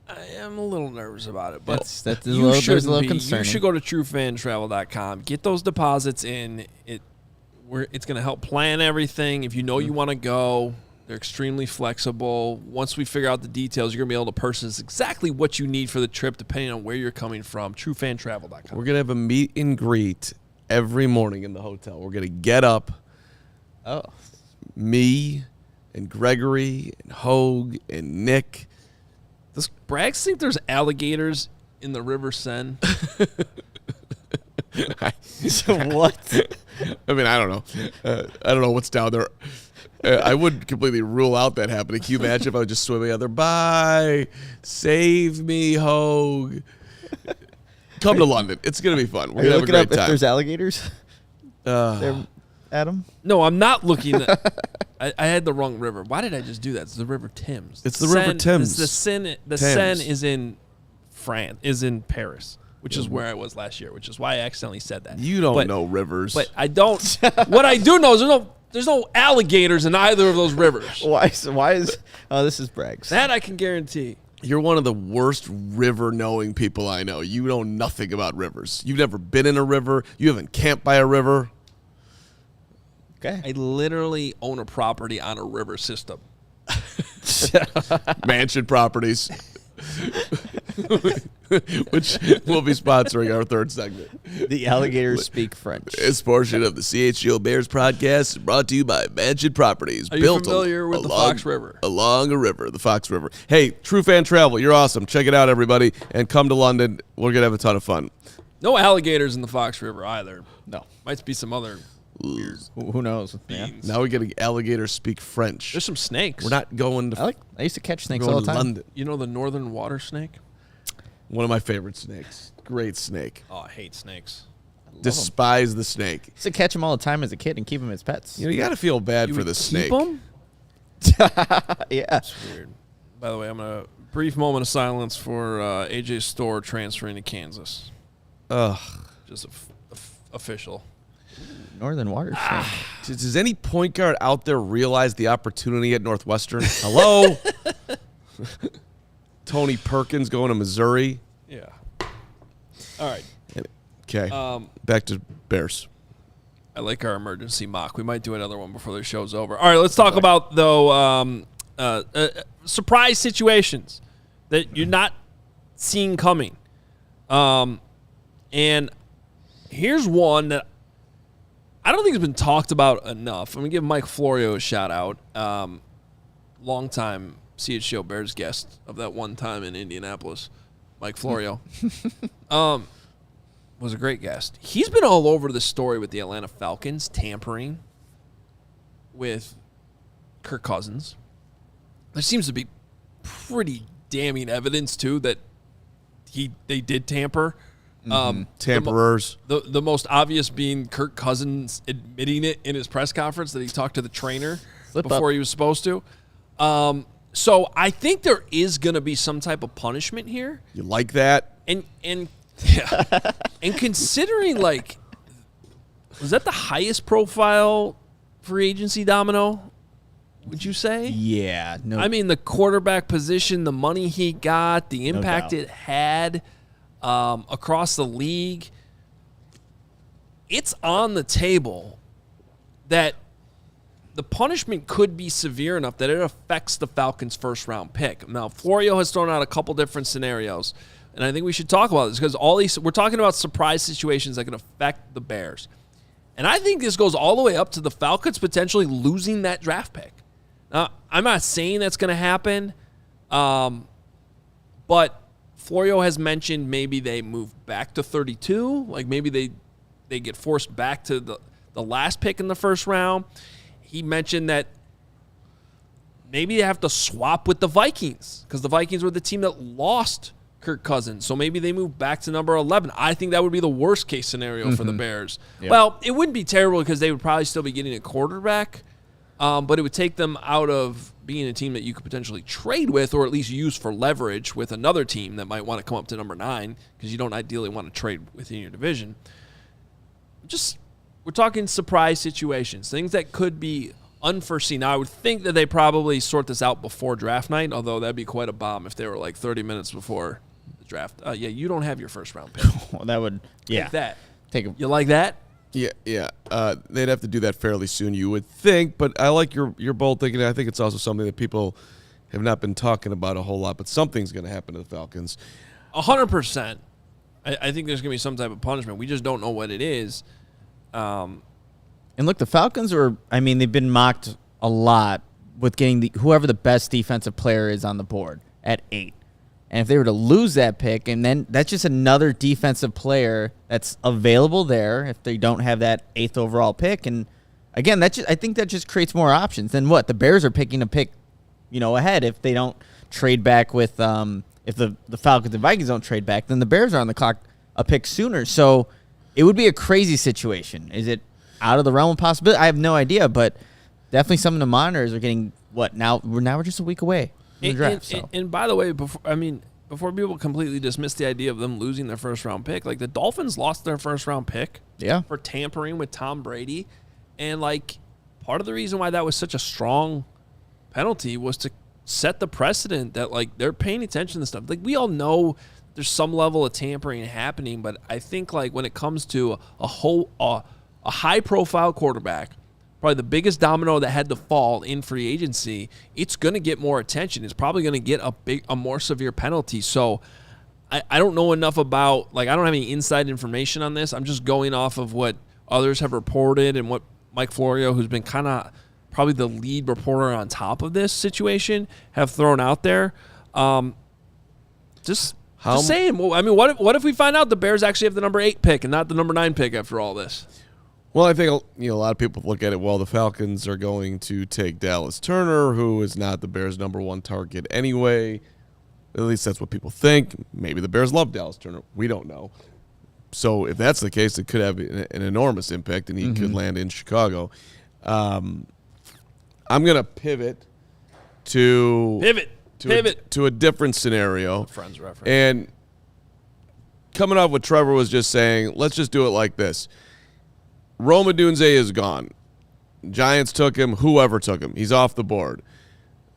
Speaker 1: I am a little nervous about it, but
Speaker 3: that's a little concerning.
Speaker 1: You should go to TrueFanTravel.com. Get those deposits in. It's going to help plan everything. If you know you want to go, they're extremely flexible. Once we figure out the details, you're going to be able to purchase exactly what you need for the trip, depending on where you're coming from. TrueFanTravel.com.
Speaker 2: We're going to have a meet and greet every morning in the hotel. We're going to get up.
Speaker 3: Oh.
Speaker 2: me and Gregory and Hoge and Nick.
Speaker 1: Does Braggs think there's alligators in the River Seine?
Speaker 3: What?
Speaker 2: I mean, I don't know. I don't know what's down there. I wouldn't completely rule out that happening. Can you imagine if I was just swimming out there? Bye. Save me, Hoge. Come to London. It's going to be fun. We're going to have a great time.
Speaker 3: If there's alligators there, Adam?
Speaker 1: No, I'm not looking. I had the wrong river. Why did I just do that? It's the River Thames.
Speaker 2: It's the River Thames.
Speaker 1: The Seine is in France, is in Paris, which is where I was last year, which is why I accidentally said that.
Speaker 2: You don't know rivers.
Speaker 1: But I don't. What I do know is there's no alligators in either of those rivers.
Speaker 3: Why is this is Braggs.
Speaker 1: That I can guarantee.
Speaker 2: You're one of the worst river-knowing people I know. You know nothing about rivers. You've never been in a river. You haven't camped by a river.
Speaker 3: Okay.
Speaker 1: I literally own a property on a river system.
Speaker 2: Mansion Properties. Which will be sponsoring our third segment.
Speaker 3: The alligators speak French.
Speaker 2: This portion of the CHGO Bears Podcast is brought to you by Mansion Properties.
Speaker 1: Are you familiar with the Fox River?
Speaker 2: Along a river, the Fox River. Hey, Trufant Travel, you're awesome. Check it out, everybody. And come to London. We're going to have a ton of fun.
Speaker 1: No alligators in the Fox River either.
Speaker 3: No.
Speaker 1: Might be some other weird
Speaker 3: Who knows? Yeah.
Speaker 1: beings.
Speaker 2: Now we get alligators speak French.
Speaker 1: There's some snakes.
Speaker 2: We're not going to
Speaker 3: I used to catch snakes
Speaker 2: going
Speaker 3: all the
Speaker 2: to
Speaker 3: time.
Speaker 2: London.
Speaker 1: You know the northern water snake?
Speaker 2: One of my favorite snakes. Great snake.
Speaker 1: Oh, I hate snakes.
Speaker 2: Despise the snake.
Speaker 3: I used to catch them all the time as a kid and keep them as pets.
Speaker 2: You know, you got to feel bad for
Speaker 1: would
Speaker 2: the snake.
Speaker 1: keep 'em?
Speaker 3: Yeah.
Speaker 1: That's weird. By the way, I'm going to brief moment of silence for AJ Storr transferring to Kansas.
Speaker 2: Ugh.
Speaker 1: Just official.
Speaker 3: Northern water snake.
Speaker 2: Does any point guard out there realize the opportunity at Northwestern? Hello? Tony Perkins going to Missouri.
Speaker 1: Yeah. All right.
Speaker 2: Okay. Back to Bears.
Speaker 1: I like our emergency mock. We might do another one before the show's over. All right, let's talk about, though, surprise situations that you're not seeing coming. And here's one that I don't think has been talked about enough. I'm going to give Mike Florio a shout-out. Longtime CHGO Bears guest of that one time in Indianapolis, Mike Florio. Was a great guest. He's been all over the story with the Atlanta Falcons tampering with Kirk Cousins. There seems to be pretty damning evidence, too, that they did tamper.
Speaker 2: Tamperers.
Speaker 1: The most obvious being Kirk Cousins admitting it in his press conference that he talked to the trainer before he was supposed to. So I think there is going to be some type of punishment here.
Speaker 2: You like that?
Speaker 1: And yeah. And considering, like, was that the highest profile free agency domino, would you say?
Speaker 3: Yeah. No.
Speaker 1: I mean, the quarterback position, the money he got, the impact it had across the league. It's on the table that the punishment could be severe enough that it affects the Falcons' first-round pick. Now, Florio has thrown out a couple different scenarios, and I think we should talk about this because we're talking about surprise situations that can affect the Bears. And I think this goes all the way up to the Falcons potentially losing that draft pick. Now, I'm not saying that's going to happen, but Florio has mentioned maybe they move back to 32, like maybe they get forced back to the last pick in the first round. He mentioned that maybe they have to swap with the Vikings because the Vikings were the team that lost Kirk Cousins. So maybe they move back to number 11. I think that would be the worst case scenario for the Bears. Yeah. Well, it wouldn't be terrible because they would probably still be getting a quarterback, but it would take them out of being a team that you could potentially trade with or at least use for leverage with another team that might want to come up to number 9 because you don't ideally want to trade within your division. We're talking surprise situations, things that could be unforeseen. Now, I would think that they probably sort this out before draft night, although that'd be quite a bomb if they were like 30 minutes before the draft. Yeah, you don't have your first-round pick.
Speaker 3: Well, that would, yeah.
Speaker 1: Take that. You like that?
Speaker 2: Yeah. They'd have to do that fairly soon, you would think, but I like your bold thinking. I think it's also something that people have not been talking about a whole lot, but something's going to happen to the Falcons.
Speaker 1: 100%. I think there's going to be some type of punishment. We just don't know what it is.
Speaker 3: And look, the Falcons they've been mocked a lot with getting whoever the best defensive player is on the board at 8. And if they were to lose that pick, and then that's just another defensive player that's available there if they don't have that 8th overall pick. And again, I think that just creates more options. Then what? The Bears are picking a pick, ahead. If they don't trade back with if the Falcons and Vikings don't trade back, then the Bears are on the clock a pick sooner. So it would be a crazy situation. Is it out of the realm of possibility? I have no idea, but definitely something to monitor as we're getting now we're just a week away.
Speaker 1: And by the way, before people completely dismiss the idea of them losing their first-round pick, like the Dolphins lost their first-round pick for tampering with Tom Brady. And, like, part of the reason why that was such a strong penalty was to set the precedent that, like, they're paying attention to stuff. Like, we all know there's some level of tampering happening, but I think, like, when it comes to a high-profile quarterback, probably the biggest domino that had to fall in free agency, it's going to get more attention. It's probably going to get a more severe penalty. So I don't know enough about, like, I don't have any inside information on this. I'm just going off of what others have reported and what Mike Florio, who's been kind of probably the lead reporter on top of this situation, have thrown out there. Just saying. Well, I mean, what if we find out the Bears actually have the number 8 pick and not the number 9 pick after all this?
Speaker 2: Well, I think a lot of people look at it, well, the Falcons are going to take Dallas Turner, who is not the Bears' number 1 target anyway. At least that's what people think. Maybe the Bears love Dallas Turner. We don't know. So if that's the case, it could have an enormous impact, and he could land in Chicago. I'm going to pivot to a different scenario.
Speaker 1: Friends reference.
Speaker 2: And coming off what Trevor was just saying, let's just do it like this. Rome Odunze is gone. Giants took him. Whoever took him. He's off the board.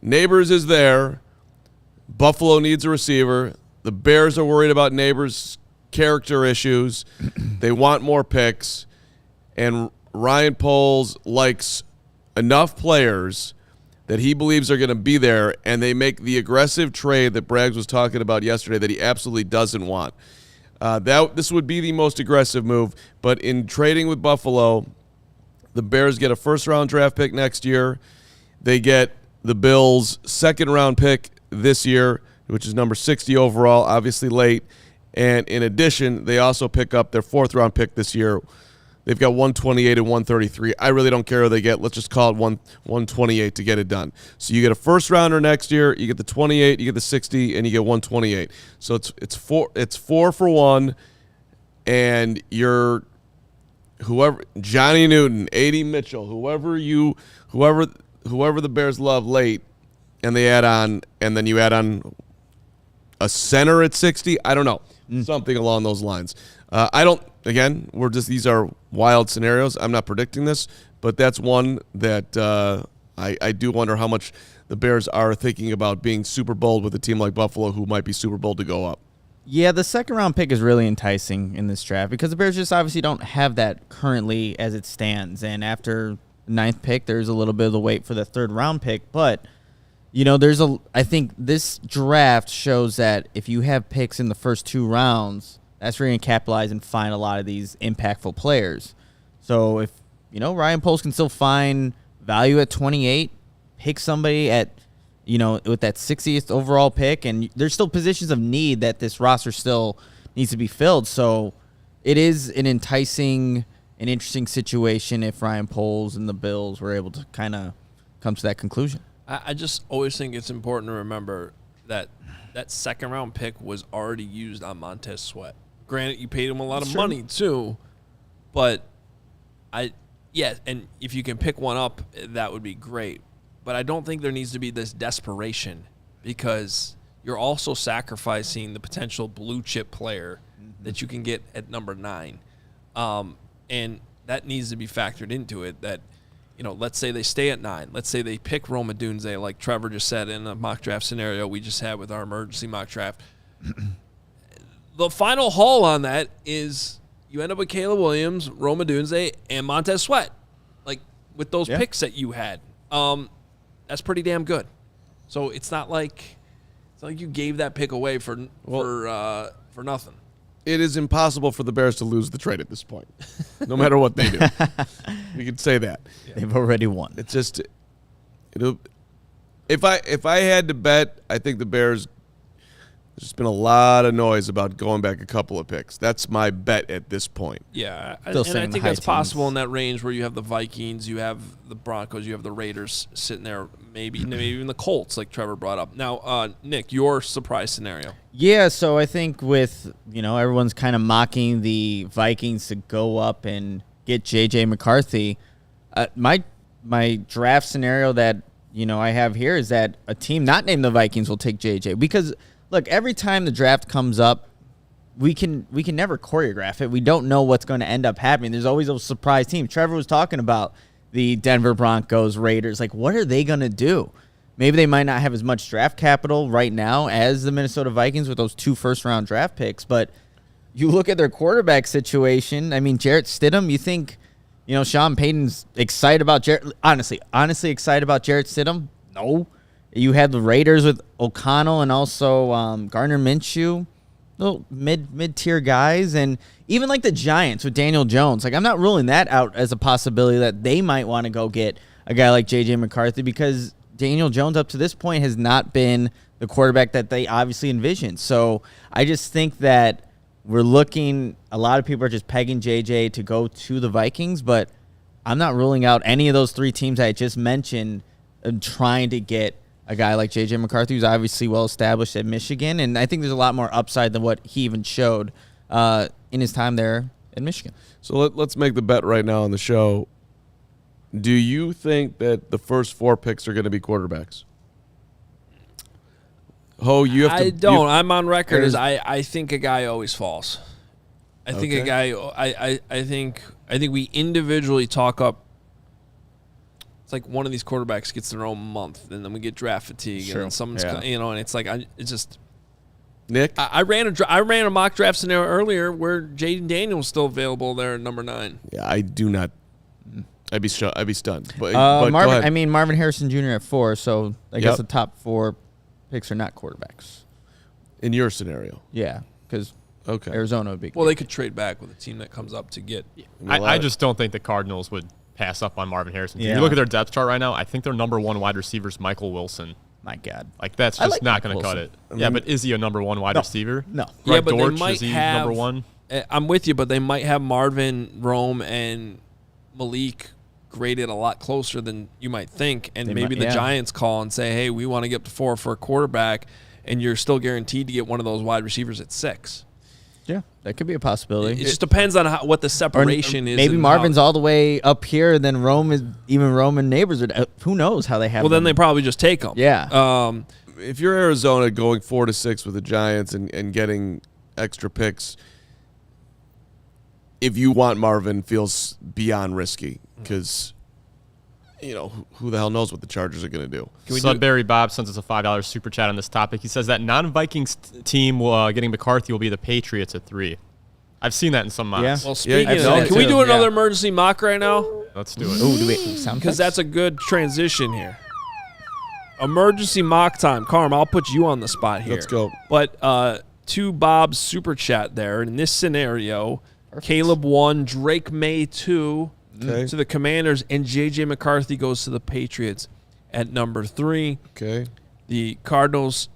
Speaker 2: Neighbors is there. Buffalo needs a receiver. The Bears are worried about Neighbors' character issues. They want more picks. And Ryan Poles likes enough players that he believes are going to be there, and they make the aggressive trade that Braggs was talking about yesterday that he absolutely doesn't want. This would be the most aggressive move, but in trading with Buffalo, the Bears get a first-round draft pick next year. They get the Bills' second-round pick this year, which is number 60 overall, obviously late. And in addition, they also pick up their 4th-round pick this year. They've got 128 and 133. I really don't care who they get. Let's just call it 128 to get it done. So you get a first-rounder next year, you get the 28, you get the 60, and you get 128. So it's 4 for 1, and you're whoever Johnny Newton, A.D. Mitchell, whoever the Bears love late, and they add on, and then you add on a center at 60. I don't know, something along those lines. Again, these are wild scenarios. I'm not predicting this, but that's one that I do wonder how much the Bears are thinking about being super bold with a team like Buffalo, who might be super bold to go up.
Speaker 3: Yeah, the second-round pick is really enticing in this draft because the Bears just obviously don't have that currently as it stands. And after the 9th pick, there's a little bit of the wait for the 3rd-round pick. But, I think this draft shows that if you have picks in the first 2 rounds, that's where you're going to capitalize and find a lot of these impactful players. So if, Ryan Poles can still find value at 28, pick somebody at, with that 60th overall pick, and there's still positions of need that this roster still needs to be filled. So it is an enticing and interesting situation if Ryan Poles and the Bills were able to kind of come to that conclusion.
Speaker 1: I just always think it's important to remember that second-round pick was already used on Montez Sweat. Granted, you paid him a lot of money too, but and if you can pick one up, that would be great. But I don't think there needs to be this desperation because you're also sacrificing the potential blue chip player that you can get at number 9, and that needs to be factored into it. That let's say they stay at 9. Let's say they pick Rome Odunze, like Trevor just said in a mock draft scenario we just had with our emergency mock draft. The final haul on that is you end up with Caleb Williams, Rome Odunze, and Montez Sweat, like with those picks that you had. That's pretty damn good. So it's not like you gave that pick away for nothing.
Speaker 2: It is impossible for the Bears to lose the trade at this point, no matter what they do. We could say that.
Speaker 3: They've already won.
Speaker 2: It's just If I had to bet, I think the Bears. There's been a lot of noise about going back a couple of picks. That's my bet at this point.
Speaker 1: Yeah,
Speaker 3: Still
Speaker 1: and I
Speaker 3: saying
Speaker 1: think
Speaker 3: the
Speaker 1: that's
Speaker 3: high
Speaker 1: possible
Speaker 3: teens.
Speaker 1: in that range where you have the Vikings, you have the Broncos, you have the Raiders sitting there, maybe even the Colts, like Trevor brought up. Now, Nick, your surprise scenario.
Speaker 3: Yeah, so I think with, everyone's kind of mocking the Vikings to go up and get J.J. McCarthy. My draft scenario that, I have here is that a team not named the Vikings will take J.J. Because, look, every time the draft comes up, we can never choreograph it. We don't know what's going to end up happening. There's always a surprise team. Trevor was talking about the Denver Broncos, Raiders. Like, what are they going to do? Maybe they might not have as much draft capital right now as the Minnesota Vikings with those 2 first-round draft picks. But you look at their quarterback situation. I mean, Jarrett Stidham, you think, Sean Payton's excited about Jarrett? Honestly excited about Jarrett Stidham? No. You had the Raiders with O'Connell and also Gardner Minshew, little mid-tier guys. And even like the Giants with Daniel Jones. Like, I'm not ruling that out as a possibility that they might want to go get a guy like J.J. McCarthy because Daniel Jones up to this point has not been the quarterback that they obviously envisioned. So I just think that we're looking – a lot of people are just pegging J.J. to go to the Vikings, but I'm not ruling out any of those 3 teams I just mentioned trying to get – a guy like J.J. McCarthy, who's obviously well-established at Michigan, and I think there's a lot more upside than what he even showed in his time there in Michigan.
Speaker 2: So let's make the bet right now on the show. Do you think that the first 4 picks are going to be quarterbacks? You have to.
Speaker 1: I don't. I'm on record as I think a guy always falls. I think a guy. I think we individually talk up. It's like one of these quarterbacks gets their own month, and then we get draft fatigue, and then someone's, and it's like it's just.
Speaker 2: Nick,
Speaker 1: I ran a mock draft scenario earlier where Jaden Daniels still available there at number 9.
Speaker 2: Yeah, I do not. I'd be stunned. But
Speaker 3: Marvin, I mean Marvin Harrison Jr. at 4, so I guess the top 4 picks are not quarterbacks.
Speaker 2: In your scenario,
Speaker 3: yeah, because Arizona would be.
Speaker 1: Well, they could trade back with a team that comes up to get.
Speaker 5: I just don't think the Cardinals would pass up on Marvin Harrison.
Speaker 3: Yeah.
Speaker 5: If you look at their depth chart right now, I think their number 1 wide receiver is Michael Wilson.
Speaker 3: My God.
Speaker 5: Like, that's just not going to cut it. But is he a number 1 wide receiver?
Speaker 3: No.
Speaker 5: Greg
Speaker 1: but
Speaker 5: Dortch,
Speaker 1: they might
Speaker 5: is he
Speaker 1: have,
Speaker 5: number 1?
Speaker 1: I'm with you, but they might have Marvin, Rome, and Malik graded a lot closer than you might think. And maybe the Giants call and say, hey, we want to get up to 4 for a quarterback, and you're still guaranteed to get one of those wide receivers at 6.
Speaker 3: Yeah, that could be a possibility.
Speaker 1: It just depends on what the separation is.
Speaker 3: Maybe Marvin's all the way up here, and then Rome and neighbors. Who knows how they have
Speaker 1: Well, then they probably just take them.
Speaker 3: Yeah.
Speaker 2: if you're Arizona going 4-6 with the Giants and getting extra picks, if you want Marvin, feels beyond risky because, who the hell knows what the Chargers are going to do.
Speaker 5: Sudbury Bob sends us a $5 super chat on this topic. He says that non-Vikings team getting McCarthy will be the Patriots at 3. I've seen that in some mocks.
Speaker 3: Yeah.
Speaker 1: Well, speaking
Speaker 3: I've
Speaker 1: of
Speaker 3: seen
Speaker 1: that,
Speaker 3: it
Speaker 1: can we
Speaker 3: too.
Speaker 1: do another
Speaker 3: Yeah.
Speaker 1: emergency mock right now?
Speaker 5: Let's do it.
Speaker 3: Ooh, do we sound
Speaker 1: Because that's a good transition here. Emergency mock time. Carm, I'll put you on the spot here.
Speaker 2: Let's go.
Speaker 1: But to Bob's super chat there, in this scenario, Caleb 1, Drake May 2
Speaker 2: Okay.
Speaker 1: to the Commanders, and J.J. McCarthy goes to the Patriots at number 3.
Speaker 2: Okay.
Speaker 1: The Cardinals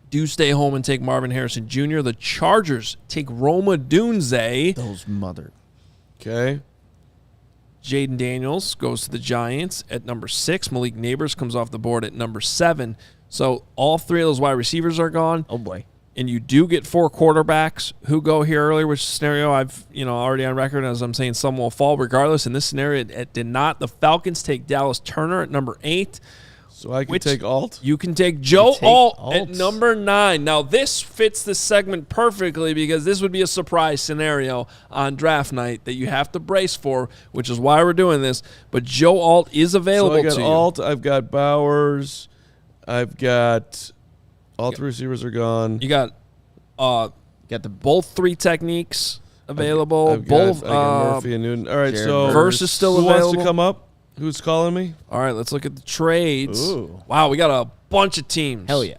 Speaker 1: do stay home and take Marvin Harrison Jr. The Chargers take Roma Dunze.
Speaker 3: those mother.
Speaker 2: Okay.
Speaker 1: Jaden Daniels goes to the Giants at number 6. Malik Neighbors comes off the board at number 7. So all 3 of those wide receivers are gone.
Speaker 3: Oh boy.
Speaker 1: And you do get 4 quarterbacks who go here earlier, which scenario I've already on record as I'm saying some will fall. Regardless, in this scenario, it did not. The Falcons take Dallas Turner at number 8.
Speaker 2: So I can take Alt?
Speaker 1: You can take Joe
Speaker 3: take
Speaker 1: Alt at
Speaker 3: Alt.
Speaker 1: number 9. Now, this fits this segment perfectly because this would be a surprise scenario on draft night that you have to brace for, which is why we're doing this. But Joe Alt is available
Speaker 2: So I got
Speaker 1: to you.
Speaker 2: Alt, I've got Bowers, I've got all 3 receivers are gone.
Speaker 1: You got both 3 techniques available.
Speaker 2: I've got,
Speaker 1: both
Speaker 2: I got Murphy and Newton. All right,
Speaker 3: Jared
Speaker 2: so
Speaker 1: Verse is still
Speaker 2: who
Speaker 1: available.
Speaker 2: wants to come up? Who's calling me?
Speaker 1: All right, let's look at the trades.
Speaker 3: Ooh.
Speaker 1: Wow, we got a bunch of teams.
Speaker 3: Hell yeah.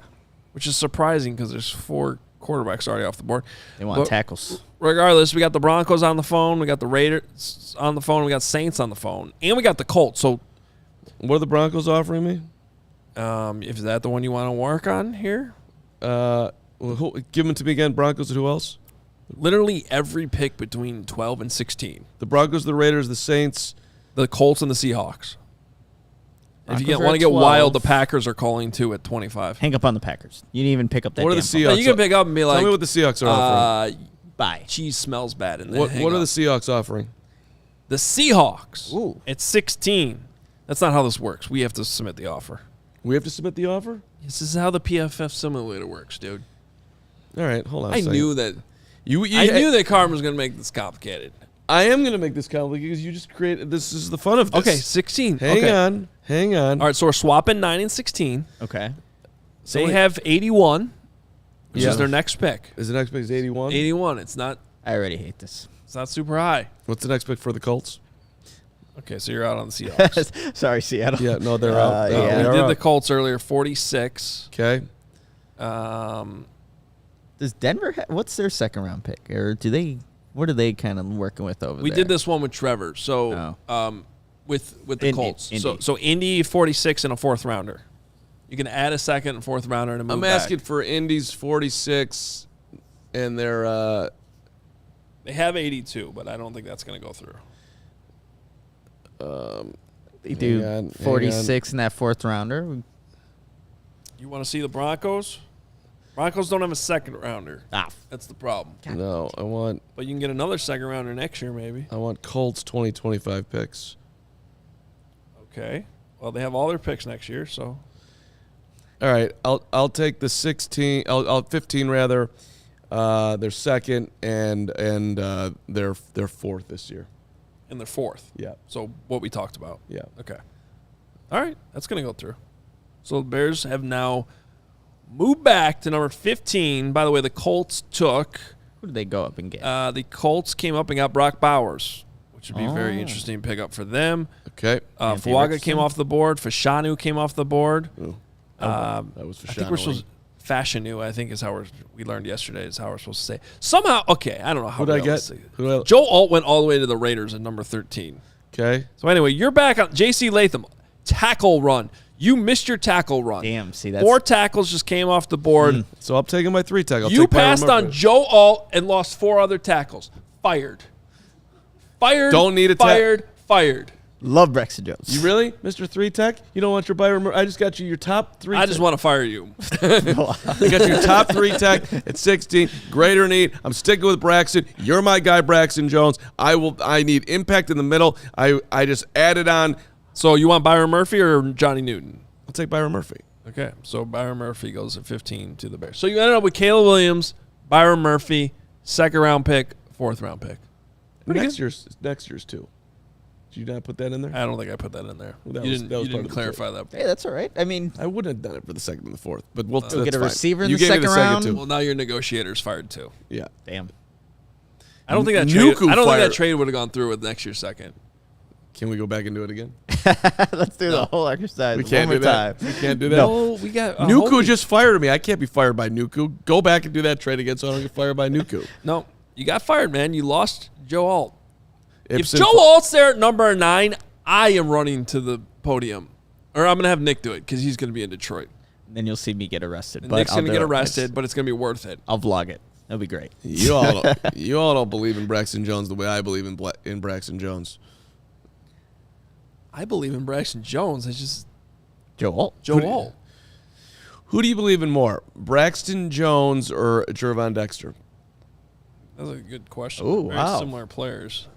Speaker 1: Which is surprising because there's 4 quarterbacks already off the board.
Speaker 3: They want
Speaker 1: But
Speaker 3: tackles.
Speaker 1: regardless, we got the Broncos on the phone. We got the Raiders on the phone. We got Saints on the phone. And we got the Colts. So
Speaker 2: What are the Broncos offering me?
Speaker 1: Is that the one you want to work on here?
Speaker 2: Give them to me again. Broncos and who else?
Speaker 1: Literally every pick between 12 and 16.
Speaker 2: The Broncos, the Raiders, the Saints.
Speaker 1: The Colts and the Seahawks. If you
Speaker 3: Broncos are
Speaker 1: want to
Speaker 3: at
Speaker 1: get
Speaker 3: 12.
Speaker 1: wild, the Packers are calling too at 25.
Speaker 3: Hang up on the Packers. You didn't even pick up that.
Speaker 2: What are the
Speaker 3: damn
Speaker 2: Seahawks?
Speaker 3: phone.
Speaker 1: No, you can pick up and be like,
Speaker 2: Tell me what the Seahawks are offering.
Speaker 3: Bye.
Speaker 1: Cheese smells bad in there.
Speaker 2: What are the Seahawks offering?
Speaker 1: The Seahawks.
Speaker 3: Ooh.
Speaker 1: It's 16. That's not how this works. We have to submit the offer.
Speaker 2: We have to submit the offer?
Speaker 1: This is how the PFF simulator works, dude.
Speaker 2: All right, hold on a
Speaker 1: I
Speaker 2: second.
Speaker 1: knew that.
Speaker 2: You
Speaker 1: I knew that Carman was going to make this complicated.
Speaker 2: I am going to make this complicated because you just created. This is the fun of this.
Speaker 1: Okay, 16.
Speaker 2: Hang
Speaker 1: okay.
Speaker 2: on.
Speaker 1: All right, so we're swapping 9 and 16.
Speaker 3: Okay.
Speaker 1: They have 81, which
Speaker 2: Yeah.
Speaker 1: is their next pick.
Speaker 2: Is the next pick 81?
Speaker 1: 81. It's not
Speaker 3: I already hate this.
Speaker 1: super high.
Speaker 2: What's the next pick for the Colts?
Speaker 1: Okay, so you're out on the Seahawks.
Speaker 3: Sorry, Seattle.
Speaker 2: Yeah, no, they're out.
Speaker 3: yeah.
Speaker 2: No,
Speaker 1: We
Speaker 2: they are
Speaker 1: did the
Speaker 2: out.
Speaker 1: Colts earlier, 46.
Speaker 2: Okay.
Speaker 3: Does Denver? What's their second round pick? Or do they? What are they kind of working with over
Speaker 1: We
Speaker 3: there?
Speaker 1: did this one with Trevor. So with the
Speaker 3: Indy.
Speaker 1: Colts.
Speaker 3: Indy.
Speaker 1: So Indy 46 and a fourth rounder. You can add a second and fourth rounder and move
Speaker 2: I'm
Speaker 1: back.
Speaker 2: asking for Indy's 46 and their
Speaker 1: They have 82, but I don't think that's going to go through.
Speaker 3: They do
Speaker 2: hang on.
Speaker 3: 46 in that fourth rounder.
Speaker 1: You want to see the Broncos? Broncos don't have a second rounder. That's the problem.
Speaker 2: No, I want
Speaker 1: But you can get another second rounder next year, maybe.
Speaker 2: Colts 2025 picks.
Speaker 1: Okay. Well, they have all their picks next year, so
Speaker 2: All right, I'll take the 16. I'll 15 rather. Their second and their fourth this year.
Speaker 1: in their fourth.
Speaker 2: Yeah.
Speaker 1: So what we talked about.
Speaker 2: Yeah.
Speaker 1: Okay. All right, that's going to go through. So the Bears have now moved back to number 15. By the way, the Colts took
Speaker 3: Who did they go up and get?
Speaker 1: the Colts came up and got Brock Bowers, which would be a very interesting pickup for them.
Speaker 2: Okay.
Speaker 3: Anthony
Speaker 1: Fuaga
Speaker 3: Richardson.
Speaker 1: came off the board. Fashanu came off the board.
Speaker 2: Ooh.
Speaker 1: That
Speaker 2: was for
Speaker 1: I think we're supposed Fashanu, I think is how we learned yesterday is how we're supposed to say. Somehow, okay, I don't know how
Speaker 2: Who'd I
Speaker 1: we
Speaker 2: get?
Speaker 1: else say it.
Speaker 2: Who else?
Speaker 1: Joe Alt went all the way to the Raiders at number 13.
Speaker 2: Okay.
Speaker 1: So anyway, you're back on J.C. Latham. Tackle run. You missed your tackle run.
Speaker 3: Damn, see, that's
Speaker 1: 4 tackles just came off the board.
Speaker 2: So I'm taking my 3 tackle.
Speaker 1: You passed on Joe Alt and lost 4 other tackles. Fired.
Speaker 2: Don't need a
Speaker 1: Fired.
Speaker 3: love Braxton Jones.
Speaker 2: You really, Mr. 3 Tech? You don't want your Byron? I just got you your top 3.
Speaker 1: I just want to fire you.
Speaker 2: I got your top 3 tech at 16. Greater need. I'm sticking with Braxton. You're my guy, Braxton Jones. I need impact in the middle. I just added on.
Speaker 1: So you want Byron Murphy or Johnny Newton?
Speaker 2: I'll take Byron Murphy.
Speaker 1: Okay, so Byron Murphy goes at 15 to the Bears. So you ended up with Caleb Williams, Byron Murphy, second round pick, fourth round pick.
Speaker 2: Next year's too. Did you not put that in there?
Speaker 1: I don't think I put that in there.
Speaker 2: That
Speaker 1: You
Speaker 2: was
Speaker 1: didn't
Speaker 2: part
Speaker 1: you didn't
Speaker 2: of the
Speaker 1: clarify that.
Speaker 3: Hey, that's all right. I mean,
Speaker 2: I wouldn't have done it for the second and the fourth, but we'll
Speaker 3: We'll
Speaker 2: that's
Speaker 3: get a
Speaker 2: fine.
Speaker 3: receiver in
Speaker 2: You
Speaker 3: the
Speaker 2: gave me
Speaker 3: second round?
Speaker 2: too.
Speaker 1: Well, now your negotiator's fired too.
Speaker 2: Yeah.
Speaker 3: damn.
Speaker 1: I don't think that
Speaker 2: Nuku
Speaker 1: trade. I don't think
Speaker 2: fired.
Speaker 1: that trade would have gone through with next year's second.
Speaker 2: Can we go back and do it again?
Speaker 3: Let's do the whole exercise
Speaker 2: We can't
Speaker 3: one
Speaker 2: do
Speaker 3: more
Speaker 2: that.
Speaker 3: time.
Speaker 2: We can't do that.
Speaker 1: No, we got
Speaker 2: Nuku just fired me. I can't be fired by Nuku. Go back and do that trade again so I don't get fired by Nuku.
Speaker 1: No, you got fired, man. You lost Joe Alt. If
Speaker 2: Ibsen
Speaker 1: Joe Alt's there at number 9, I am running to the podium, or I'm gonna have Nick do it because he's gonna be in Detroit.
Speaker 3: Then you'll see me get arrested.
Speaker 1: And
Speaker 3: But
Speaker 1: Nick's
Speaker 3: I'll
Speaker 1: gonna
Speaker 3: do
Speaker 1: get
Speaker 3: it.
Speaker 1: arrested, but it's gonna be worth it.
Speaker 3: I'll vlog it. That'll be great.
Speaker 2: You all don't believe in Braxton Jones the way I believe in Braxton Jones.
Speaker 1: I believe in Braxton Jones. It's just
Speaker 3: Joe Alt.
Speaker 1: Joe Alt.
Speaker 2: Who do you believe in more, Braxton Jones or Trevon Dexter?
Speaker 1: That's a good question.
Speaker 3: Ooh,
Speaker 1: Very
Speaker 3: wow.
Speaker 1: similar players.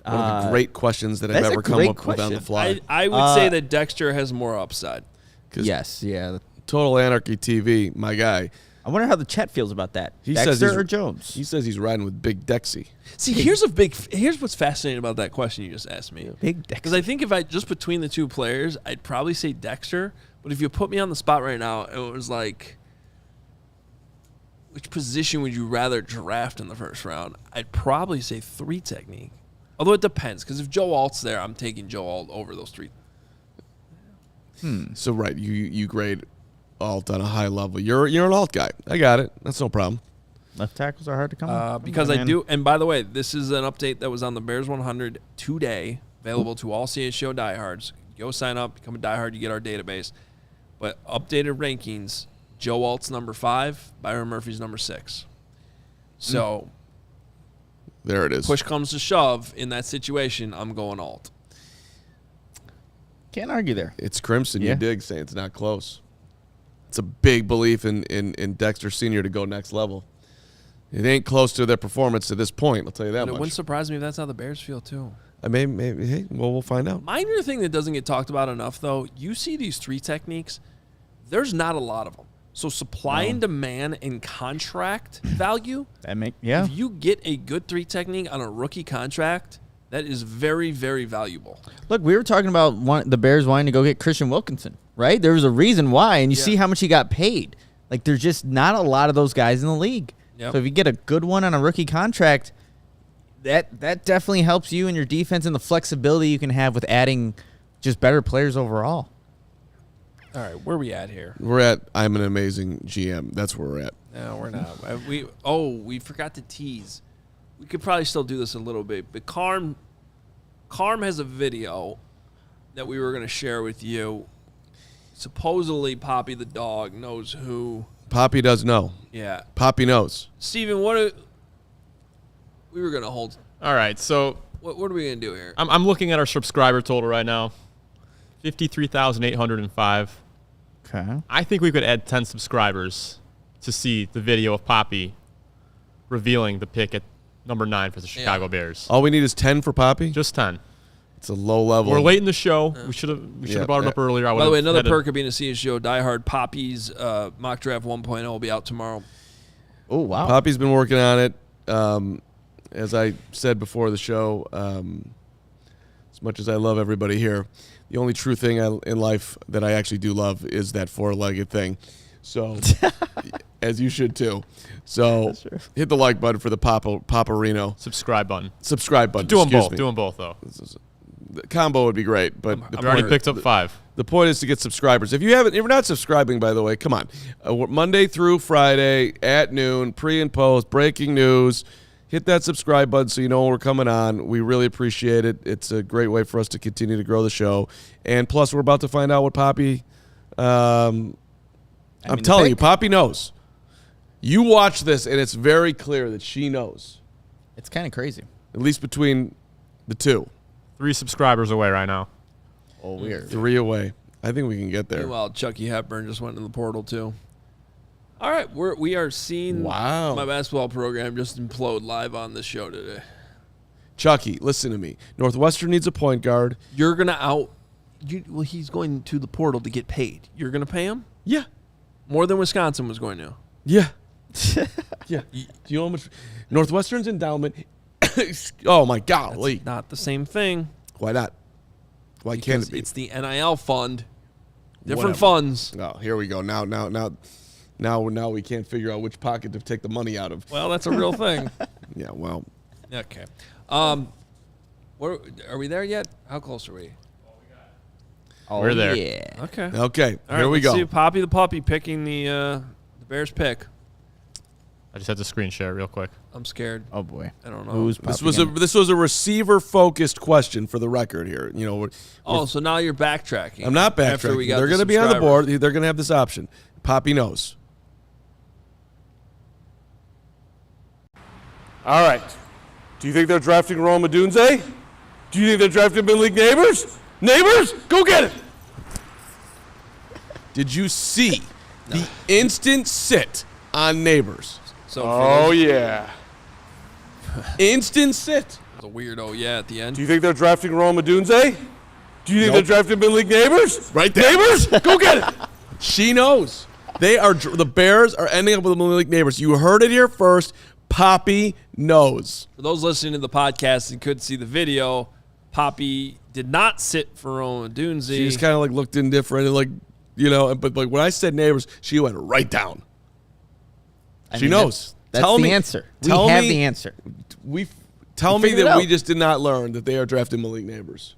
Speaker 2: One of the great questions that I've
Speaker 3: that's a
Speaker 2: ever come
Speaker 3: great
Speaker 2: up with on the
Speaker 3: question.
Speaker 2: fly.
Speaker 1: I would say that Dexter has more upside.
Speaker 2: 'Cause
Speaker 3: Yes, yeah.
Speaker 2: Total Anarchy TV, my guy.
Speaker 3: I wonder how the chat feels about that.
Speaker 2: He
Speaker 3: Dexter
Speaker 2: says he's-
Speaker 3: or Jones?
Speaker 2: He says he's riding with Big Dexy.
Speaker 1: See, here's what's fascinating about that question you just asked me.
Speaker 3: Big
Speaker 1: Because
Speaker 3: Dexter.
Speaker 1: I think if I just between the two players, I'd probably say Dexter. But if you put me on the spot right now, it was like, which position would you rather draft in the first round? I'd probably say 3 technique. Although it depends, because if Joe Alt's there, I'm taking Joe Alt over those 3.
Speaker 2: So right, you grade Alt on a high level. You're an Alt guy. I got it. That's no problem.
Speaker 3: Left tackles are hard to come by,
Speaker 1: Because I
Speaker 3: man.
Speaker 1: do, and by the way, this is an update that was on the Bears 100 today, available to all CHGO diehards. Go sign up, become a diehard, you get our database. But updated rankings, Joe Alt's number 5, Byron Murphy's number 6. So
Speaker 2: there it is.
Speaker 1: Push comes to shove in that situation, I'm going Alt.
Speaker 3: Can't argue there.
Speaker 2: It's Crimson.
Speaker 3: Yeah.
Speaker 2: You dig saying it's not close. It's a big belief in Dexter Sr. to go next level. It ain't close to their performance to this point. I'll tell you that
Speaker 1: But it
Speaker 2: much.
Speaker 1: wouldn't surprise me if that's how the Bears feel too.
Speaker 2: Maybe. Hey, well, we'll find out.
Speaker 1: Minor thing that doesn't get talked about enough, though, you see these 3 techniques, there's not a lot of them. So supply and demand and contract value, if you get a good 3 technique on a rookie contract, that is very, very valuable.
Speaker 3: Look, we were talking about the Bears wanting to go get Christian Wilkinson, right? There was a reason why, and you see how much he got paid. Like, there's just not a lot of those guys in the league.
Speaker 1: Yep.
Speaker 3: So if you get a good one on a rookie contract, that definitely helps you and your defense and the flexibility you can have with adding just better players overall.
Speaker 1: All right, where are we at here?
Speaker 2: We're at I'm an amazing GM. That's where we're at.
Speaker 1: No, we're not. We forgot to tease. We could probably still do this a little bit, but Carm has a video that we were going to share with you. Supposedly, Poppy the dog knows who.
Speaker 2: Poppy does know.
Speaker 1: Yeah.
Speaker 2: Poppy knows.
Speaker 1: Steven, we were going to hold.
Speaker 5: All right, so
Speaker 1: What are we going to do here?
Speaker 5: I'm looking at our subscriber total right now, 53,805.
Speaker 3: Okay.
Speaker 5: I think we could add 10 subscribers to see the video of Poppy revealing the pick at number 9 for the Chicago Bears.
Speaker 2: All we need is 10 for Poppy?
Speaker 5: Just 10.
Speaker 2: It's a low level.
Speaker 5: We're late in the show. We should have brought it up earlier.
Speaker 1: By the way, another perk of being a CHGO diehard, Poppy's mock draft 1.0 will be out tomorrow.
Speaker 3: Oh, wow.
Speaker 2: Poppy's been working on it. As I said before the show, as much as I love everybody here, the only true thing in life that I actually do love is that 4-legged thing. So, as you should too. So, hit the like button for the Paparino.
Speaker 5: Subscribe button.
Speaker 2: Subscribe button.
Speaker 5: Do them both. Do them both, though.
Speaker 2: The combo would be great, but
Speaker 5: I've already picked up 5.
Speaker 2: The point is to get subscribers. If you're not subscribing, by the way, come on. Monday through Friday at noon, pre and post, breaking news. Hit that subscribe button so you know when we're coming on. We really appreciate it. It's a great way for us to continue to grow the show. And plus, we're about to find out what Poppy. I'm telling you, Poppy knows. You watch this, and it's very clear that she knows.
Speaker 3: It's kind of crazy.
Speaker 2: At least between the two.
Speaker 5: 3 subscribers away right now.
Speaker 3: Oh, weird.
Speaker 2: 3 away. I think we can get there.
Speaker 1: Meanwhile, Chucky Hepburn just went in the portal too. All right, we are seeing my basketball program just implode live on this show today.
Speaker 2: Chucky, listen to me. Northwestern needs a point guard.
Speaker 1: You're gonna he's going to the portal to get paid. You're gonna pay him?
Speaker 2: Yeah.
Speaker 1: More than Wisconsin was going to.
Speaker 2: Yeah. Yeah. Do you know how much Northwestern's endowment? Oh my golly!
Speaker 1: That's not the same thing.
Speaker 2: Why not? Why can't it be?
Speaker 1: It's the NIL fund. Different
Speaker 2: Whatever.
Speaker 1: funds.
Speaker 2: Oh, here we go. Now we can't figure out which pocket to take the money out of.
Speaker 1: Well, that's a real thing.
Speaker 2: Yeah. Well.
Speaker 1: Okay. Are we there yet? How close are we?
Speaker 5: We're there.
Speaker 3: Yeah.
Speaker 1: Okay.
Speaker 2: Okay.
Speaker 1: All
Speaker 2: Here
Speaker 1: right,
Speaker 2: we
Speaker 1: let's
Speaker 2: go.
Speaker 1: see Poppy the puppy picking the Bears pick.
Speaker 5: I just had to screen share real quick.
Speaker 1: I'm scared.
Speaker 3: Oh, boy.
Speaker 1: I don't know.
Speaker 3: Who's
Speaker 2: This
Speaker 3: popping
Speaker 2: was a receiver focused question for the record here. You know.
Speaker 1: So now you're backtracking.
Speaker 2: I'm not backtracking.
Speaker 1: After we got
Speaker 2: They're
Speaker 1: going to
Speaker 2: be on the board. They're going to have this option. Poppy knows.
Speaker 6: All right. Do you think they're drafting Roma Dunze? Do you think they're drafting Mid-League Neighbors? Neighbors, go get it!
Speaker 2: Did you see the instant sit on Neighbors?
Speaker 1: So
Speaker 6: Oh, yeah.
Speaker 2: Instant sit.
Speaker 1: It's a weirdo, at the end.
Speaker 6: Do you think they're drafting Roma Dunze? Do you think they're drafting Mid-League Neighbors?
Speaker 2: Right there.
Speaker 6: Neighbors, go get it!
Speaker 2: She knows. The Bears are ending up with the Mid-League Neighbors. You heard it here first. Poppy knows.
Speaker 1: For those listening to the podcast and couldn't see the video, Poppy did not sit for Roma Dunze.
Speaker 2: She just kind of looked indifferent and but when I said Neighbors, she went right down. She knows.
Speaker 3: That's
Speaker 2: Tell
Speaker 3: the
Speaker 2: me,
Speaker 3: answer. We
Speaker 2: tell
Speaker 3: have
Speaker 2: me-
Speaker 3: the answer.
Speaker 2: Tell me
Speaker 3: figured it
Speaker 2: that we
Speaker 3: out.
Speaker 2: just did not learn that they are drafting Malik Neighbors.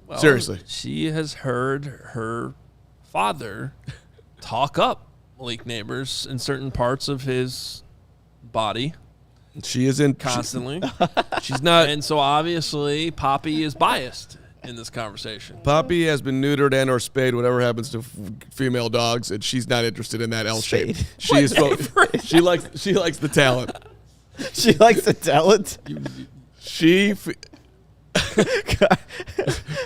Speaker 1: Well,
Speaker 2: Seriously.
Speaker 1: She has heard her father talk up Malik Neighbors in certain parts of his body
Speaker 2: She isn't
Speaker 1: constantly.
Speaker 2: She's not.
Speaker 1: And so obviously Poppy is biased. in this conversation.
Speaker 2: Poppy has been neutered and or spayed, whatever happens to female dogs, and she's not interested in that L shape. She likes the talent.
Speaker 3: She likes the talent.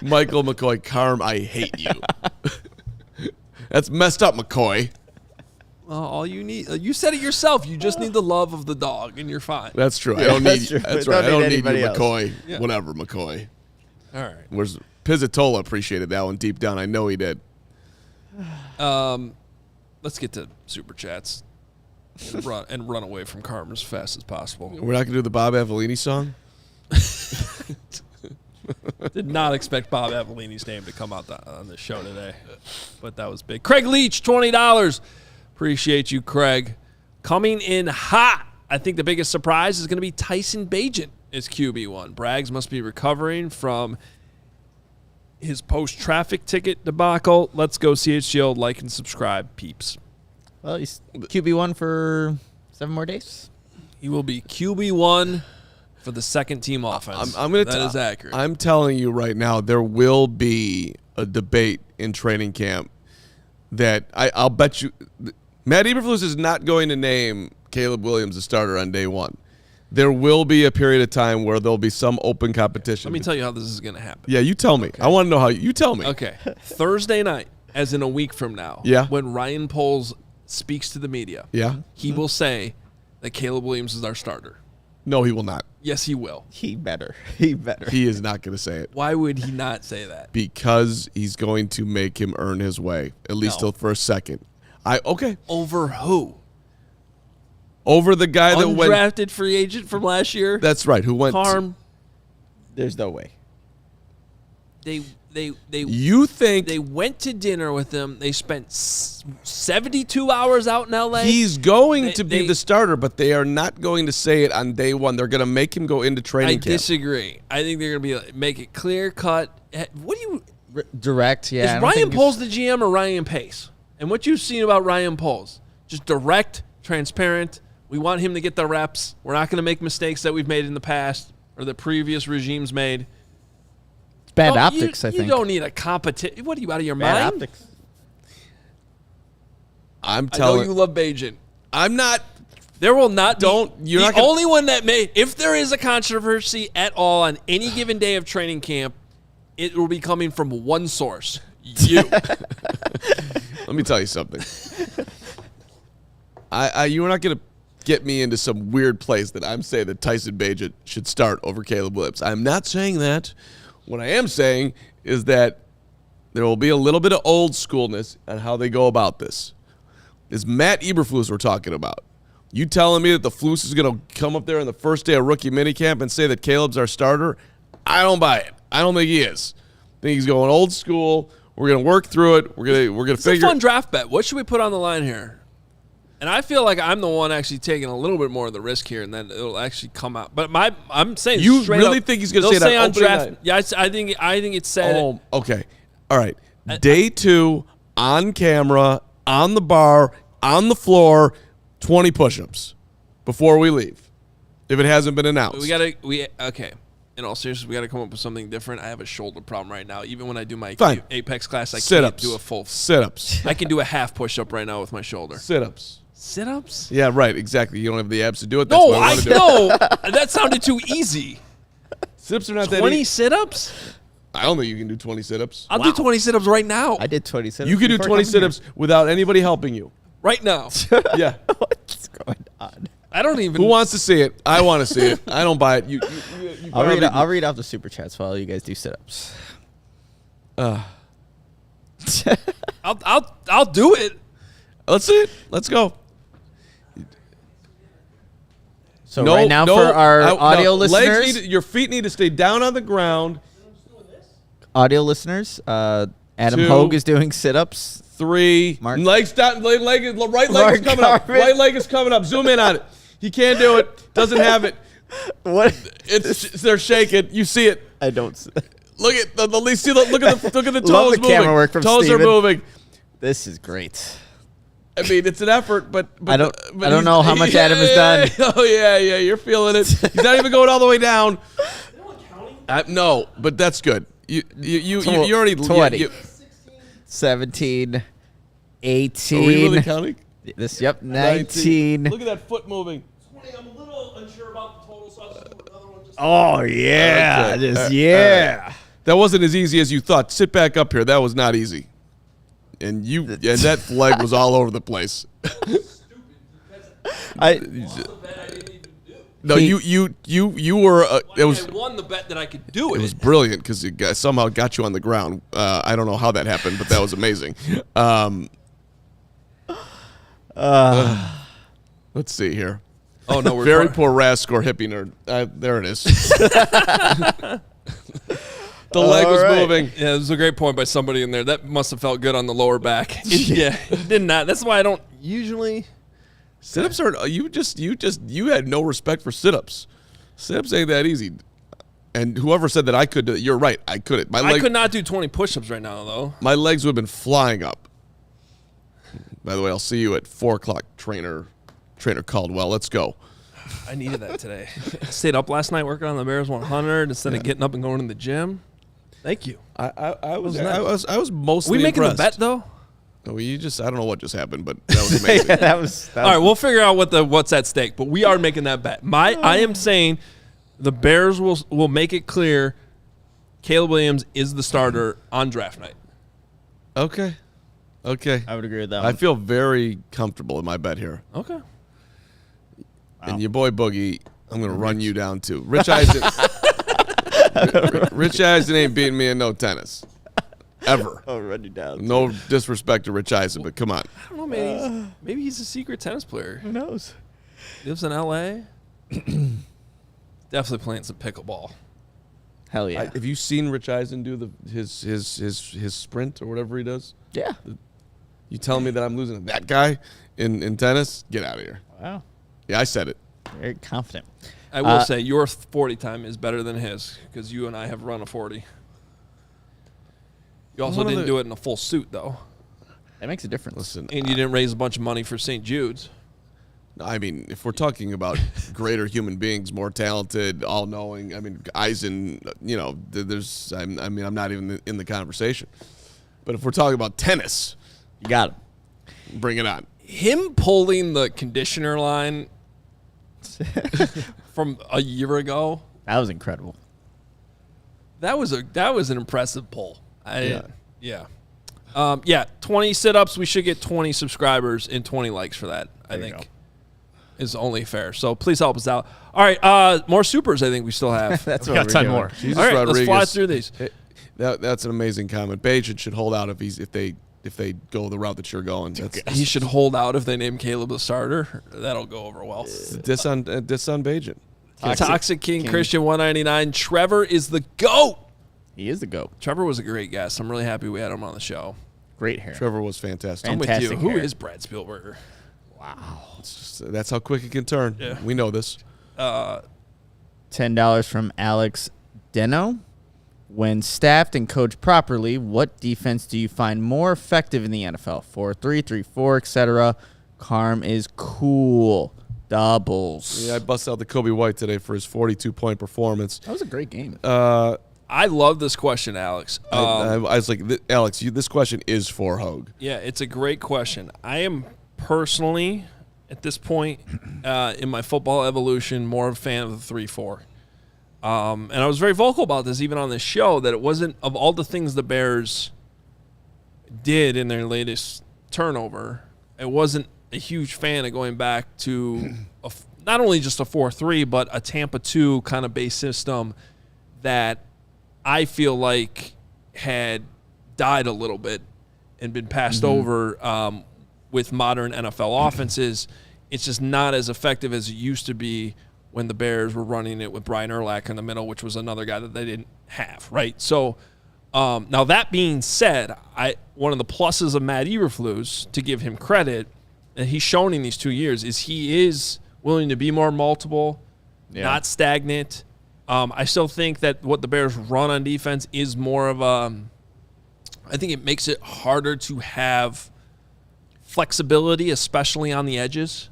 Speaker 2: Michael McCoy, Carm, I hate you. That's messed up, McCoy.
Speaker 1: Well, all you need, you said it yourself. You just need the love of the dog, and you're fine.
Speaker 2: That's true. I don't need. That's right. I don't need you, McCoy.
Speaker 1: Yeah.
Speaker 2: Whatever, McCoy.
Speaker 1: All right.
Speaker 2: Where's Pizzatola appreciated that one deep down. I know he did.
Speaker 1: Let's get to super chats and run away from Carmen as fast as possible.
Speaker 2: We're not gonna do the Bob Avellini song.
Speaker 1: Did not expect Bob Avellini's name to come out on the show today, but that was big. Craig Leach, $20. Appreciate you, Craig. Coming in hot. I think the biggest surprise is going to be Tyson Bagent as QB1. Braggs must be recovering from his post-traffic ticket debacle. Let's go CHGO. Like and subscribe, peeps.
Speaker 3: Well, he's QB1 for 7 more days.
Speaker 1: He will be QB1 for the second-team offense. That is accurate.
Speaker 2: I'm telling you right now, there will be a debate in training camp that I'll bet you – Matt Eberflus is not going to name Caleb Williams a starter on day one. There will be a period of time where there'll be some open competition.
Speaker 1: Let me tell you how this is going to happen.
Speaker 2: Yeah, you tell me. Okay. I want to know how you tell me.
Speaker 1: Okay. Thursday night, as in a week from now, when Ryan Poles speaks to the media, he will say that Caleb Williams is our starter.
Speaker 2: No, he will not.
Speaker 1: Yes, he will.
Speaker 3: He better.
Speaker 2: He is not going to say it.
Speaker 1: Why would he not say that?
Speaker 2: Because he's going to make him earn his way, at least till for a second. Okay.
Speaker 1: Over who?
Speaker 2: Over the guy that went
Speaker 1: undrafted free agent from last year.
Speaker 2: That's right. Who went?
Speaker 1: Carm.
Speaker 3: There's no way.
Speaker 2: You think
Speaker 1: they went to dinner with him? They spent 72 hours out in L.A.
Speaker 2: He's going to be the starter, but they are not going to say it on day one. They're going to make him go into training camp.
Speaker 1: I disagree. I think they're going to make it clear cut. What do you
Speaker 3: direct? Yeah.
Speaker 1: Is Ryan Poles the GM or Ryan Pace? And what you've seen about Ryan Poles, just direct, transparent. We want him to get the reps. We're not going to make mistakes that we've made in the past or the previous regimes made.
Speaker 3: It's bad optics, I think.
Speaker 1: You don't need a competition. What are you, out of your
Speaker 3: bad
Speaker 1: mind?
Speaker 3: Optics.
Speaker 1: I know you love Bagent.
Speaker 2: I'm not.
Speaker 1: There will not
Speaker 2: You're
Speaker 1: the
Speaker 2: not gonna,
Speaker 1: only one that may. If there is a controversy at all on any given day of training camp, it will be coming from one source. You.
Speaker 2: Let me tell you something. You are not going to get me into some weird place that I'm saying that Tyson Bagent should start over Caleb Williams. I'm not saying that. What I am saying is that there will be a little bit of old schoolness on how they go about this. It's Matt Eberflus we're talking about. You telling me that the Flus is going to come up there on the first day of rookie minicamp and say that Caleb's our starter? I don't buy it. I don't think he is. I think he's going old school. We're gonna work through it. We're gonna figure.
Speaker 1: It's a fun draft bet. What should we put on the line here? And I feel like I'm the one actually taking a little bit more of the risk here, and then it'll actually come out. But I'm saying
Speaker 2: you
Speaker 1: really
Speaker 2: think he's gonna say that on
Speaker 1: draft
Speaker 2: night?
Speaker 1: Yeah, I think it's said.
Speaker 2: Oh, okay, all right. Day 2 on camera, on the bar, on the floor, 20 push-ups before we leave. If it hasn't been announced,
Speaker 1: okay. In all seriousness, we got to come up with something different. I have a shoulder problem right now. Even when I do my Apex class, I can't do a full
Speaker 2: sit-ups.
Speaker 1: I can do a half push-up right now with my shoulder.
Speaker 2: Sit-ups.
Speaker 1: Sit-ups?
Speaker 2: Yeah, right. Exactly. You don't have the abs to do it.
Speaker 1: No, I know. That sounded too easy.
Speaker 2: Sit-ups are not that easy.
Speaker 1: 20 sit-ups?
Speaker 2: I don't think you can do 20 sit-ups.
Speaker 1: I'll do 20 sit-ups right now.
Speaker 3: I did 20 sit-ups.
Speaker 2: You can do 20 sit-ups without anybody helping you.
Speaker 1: Right now.
Speaker 2: Yeah.
Speaker 3: What's going on?
Speaker 1: I don't even.
Speaker 2: Who wants to see it? I want to see it. I don't buy it. You
Speaker 3: I'll read off the super chats while you guys do sit-ups.
Speaker 1: I'll do it.
Speaker 2: Let's see it. Let's go.
Speaker 3: So right now for our audio listeners,
Speaker 2: your feet need to stay down on the ground.
Speaker 3: Audio listeners, Adam
Speaker 2: 2,
Speaker 3: Hoge is doing sit-ups.
Speaker 2: 3.
Speaker 3: Mark.
Speaker 2: Legs down. Right leg is coming up.
Speaker 3: Carman.
Speaker 2: Right leg is coming up. Zoom in on it. He can't do it. Doesn't have it.
Speaker 3: What?
Speaker 2: They're shaking. You see it.
Speaker 3: I don't.
Speaker 2: Look at the look at the toes
Speaker 3: Love the
Speaker 2: moving.
Speaker 3: camera work from
Speaker 2: toes
Speaker 3: Steven.
Speaker 2: are moving.
Speaker 3: This is great.
Speaker 2: I mean, it's an effort, but
Speaker 3: I don't know how much Adam has done.
Speaker 2: Oh yeah, you're feeling it. He's not even going all the way down. No, but that's good. You already
Speaker 3: 20, 17, 18.
Speaker 2: Are we really counting?
Speaker 3: 19.
Speaker 2: Look at that foot moving.
Speaker 1: 20. I'm a little unsure about the total, so I'll just do another one.
Speaker 3: Oh, yeah.
Speaker 2: Okay. That wasn't as easy as you thought. Sit back up here. That was not easy. And that leg was all over the place. No, you were. It was.
Speaker 1: I won the bet that I could do it.
Speaker 2: It was brilliant because it somehow got you on the ground. I don't know how that happened, but that was amazing. Let's see here.
Speaker 1: Oh no, we're
Speaker 2: Very poor RAS score, hippie nerd. There it is. The leg was moving.
Speaker 1: Yeah, it was a great point by somebody in there. That must have felt good on the lower back. It did not. That's why I don't usually.
Speaker 2: Sit-ups are you had no respect for sit-ups. Sit-ups ain't that easy. And whoever said that I could do it, you're right. I couldn't.
Speaker 1: I could not do 20 push-ups right now, though.
Speaker 2: My legs would have been flying up. By the way, I'll see you at 4:00, trainer Caldwell. Let's go.
Speaker 1: I needed that today. I stayed up last night working on the Bears 100 instead of getting up and going to the gym. Thank you.
Speaker 2: I was mostly
Speaker 1: we making
Speaker 2: impressed.
Speaker 1: the bet though?
Speaker 2: No, I don't know what just happened, but that was amazing.
Speaker 3: that was
Speaker 1: all right. We'll figure out what's at stake, but we are making that bet. I am saying the Bears will make it clear Caleb Williams is the starter on draft night.
Speaker 2: Okay.
Speaker 3: I would agree with that one.
Speaker 2: I feel very comfortable in my bet here.
Speaker 1: Okay.
Speaker 2: And your boy Boogie, I'm going to run you down too. Rich Eisen. Rich Eisen ain't beating me in no tennis. Ever.
Speaker 3: I'll run you down.
Speaker 2: No disrespect to Rich Eisen, but come on.
Speaker 1: I don't know, man. Maybe he's a secret tennis player.
Speaker 3: Who knows?
Speaker 1: Lives in L.A. Definitely playing some pickleball.
Speaker 3: Hell yeah.
Speaker 2: Have you seen Rich Eisen do his sprint or whatever he does?
Speaker 3: Yeah.
Speaker 2: You telling me that I'm losing to that guy in tennis? Get out of here.
Speaker 3: Wow.
Speaker 2: Yeah, I said it.
Speaker 3: Very confident.
Speaker 1: I will say your 40 time is better than his because you and I have run a 40. You also didn't do it in a full suit, though.
Speaker 3: That makes a difference.
Speaker 2: Listen,
Speaker 1: And you didn't raise a bunch of money for St. Jude's.
Speaker 2: I mean, if we're talking about greater human beings, more talented, all-knowing, I mean, Eisen, there's, I'm not even in the conversation. But if we're talking about tennis,
Speaker 3: You got him.
Speaker 2: bring it on.
Speaker 1: Him pulling the conditioner line from a year ago,
Speaker 3: That was incredible.
Speaker 1: that was an impressive pull. Yeah. 20 sit-ups. We should get 20 subscribers and 20 likes for that, I think. Is only fair. So please help us out. All right, more supers I think we still have.
Speaker 3: That's
Speaker 5: We
Speaker 3: what
Speaker 5: got
Speaker 3: we're
Speaker 5: 10
Speaker 3: doing.
Speaker 5: more.
Speaker 2: Jesus
Speaker 1: All right,
Speaker 2: Rodriguez.
Speaker 1: let's fly through these.
Speaker 2: That's an amazing comment. Bajan should hold out if they go the route that you're going.
Speaker 1: He should hold out if they name Caleb the starter. That'll go over well.
Speaker 2: Diss on Bajan.
Speaker 1: Toxic King Christian 199. Trevor is the GOAT.
Speaker 3: He is the GOAT.
Speaker 1: Trevor was a great guest. I'm really happy we had him on the show.
Speaker 3: Great hair.
Speaker 2: Trevor was fantastic.
Speaker 1: I'm with you.
Speaker 3: Fantastic
Speaker 1: Who
Speaker 3: hair.
Speaker 1: is Brad Spielberger?
Speaker 2: That's how quick it can turn.
Speaker 1: Yeah.
Speaker 2: We know this.
Speaker 3: $10 from Alex Deno. When staffed and coached properly, what defense do you find more effective in the NFL? 4-3, 3-4, etc. Carm is cool. Doubles.
Speaker 2: Yeah, I busted out the Kobe White today for his 42-point performance.
Speaker 3: That was a great game.
Speaker 1: I love this question, Alex.
Speaker 2: I was like, Alex, this question is for Hoge.
Speaker 1: Yeah, it's a great question. I am personally, at this point in my football evolution, more of a fan of the 3-4. And I was very vocal about this even on this show, that it wasn't, of all the things the Bears did in their latest turnover, it wasn't a huge fan of going back to not only just a 4-3, but a Tampa 2 kind of base system that I feel like had died a little bit and been passed over with modern NFL offenses. It's just not as effective as it used to be when the Bears were running it with Brian Urlacher in the middle, which was another guy that they didn't have, right? So now that being said, one of the pluses of Matt Eberflus, to give him credit, that he's shown in these 2 years, is he is willing to be more multiple, not stagnant. I still think that what the Bears run on defense is more of I think it makes it harder to have flexibility, especially on the edges,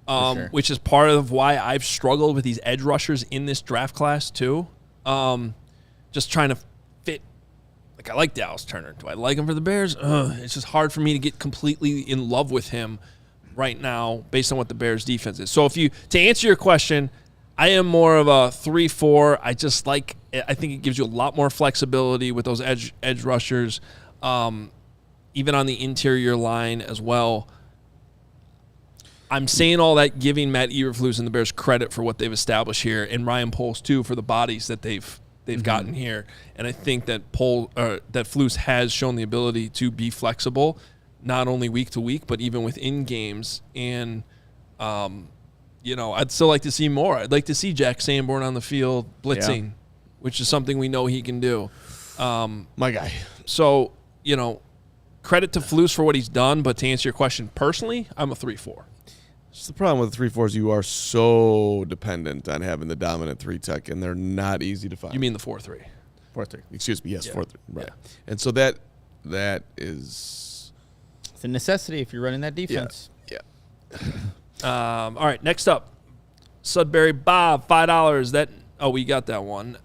Speaker 3: sure.
Speaker 1: which is part of why I've struggled with these edge rushers in this draft class too. Just trying to fit Like, I like Dallas Turner. Do I like him for the Bears? It's just hard for me to get completely in love with him right now based on what the Bears defense is. So to answer your question, I am more of a 3-4. I think it gives you a lot more flexibility with those edge rushers, even on the interior line as well. I'm saying all that, giving Matt Eberflus and the Bears credit for what they've established here, and Ryan Poles too for the bodies that they've gotten here. And I think that Flus has shown the ability to be flexible, not only week to week, but even within games. And I'd still like to see more. I'd like to see Jack Sanborn on the field blitzing, which is something we know he can do.
Speaker 2: My guy.
Speaker 1: So, credit to Flus for what he's done, but to answer your question personally, I'm a 3-4.
Speaker 2: It's the problem with the 3-4s. You are so dependent on having the dominant 3 tech, and they're not easy to find.
Speaker 1: You mean the 4-3?
Speaker 2: 4-3. Excuse me. Yes,
Speaker 1: Yeah.
Speaker 2: 4-3. Right.
Speaker 1: Yeah.
Speaker 2: And so that is.
Speaker 3: It's a necessity if you're running that defense.
Speaker 2: Yeah.
Speaker 1: All right, next up, Sudbury Bob, $5. We got that one.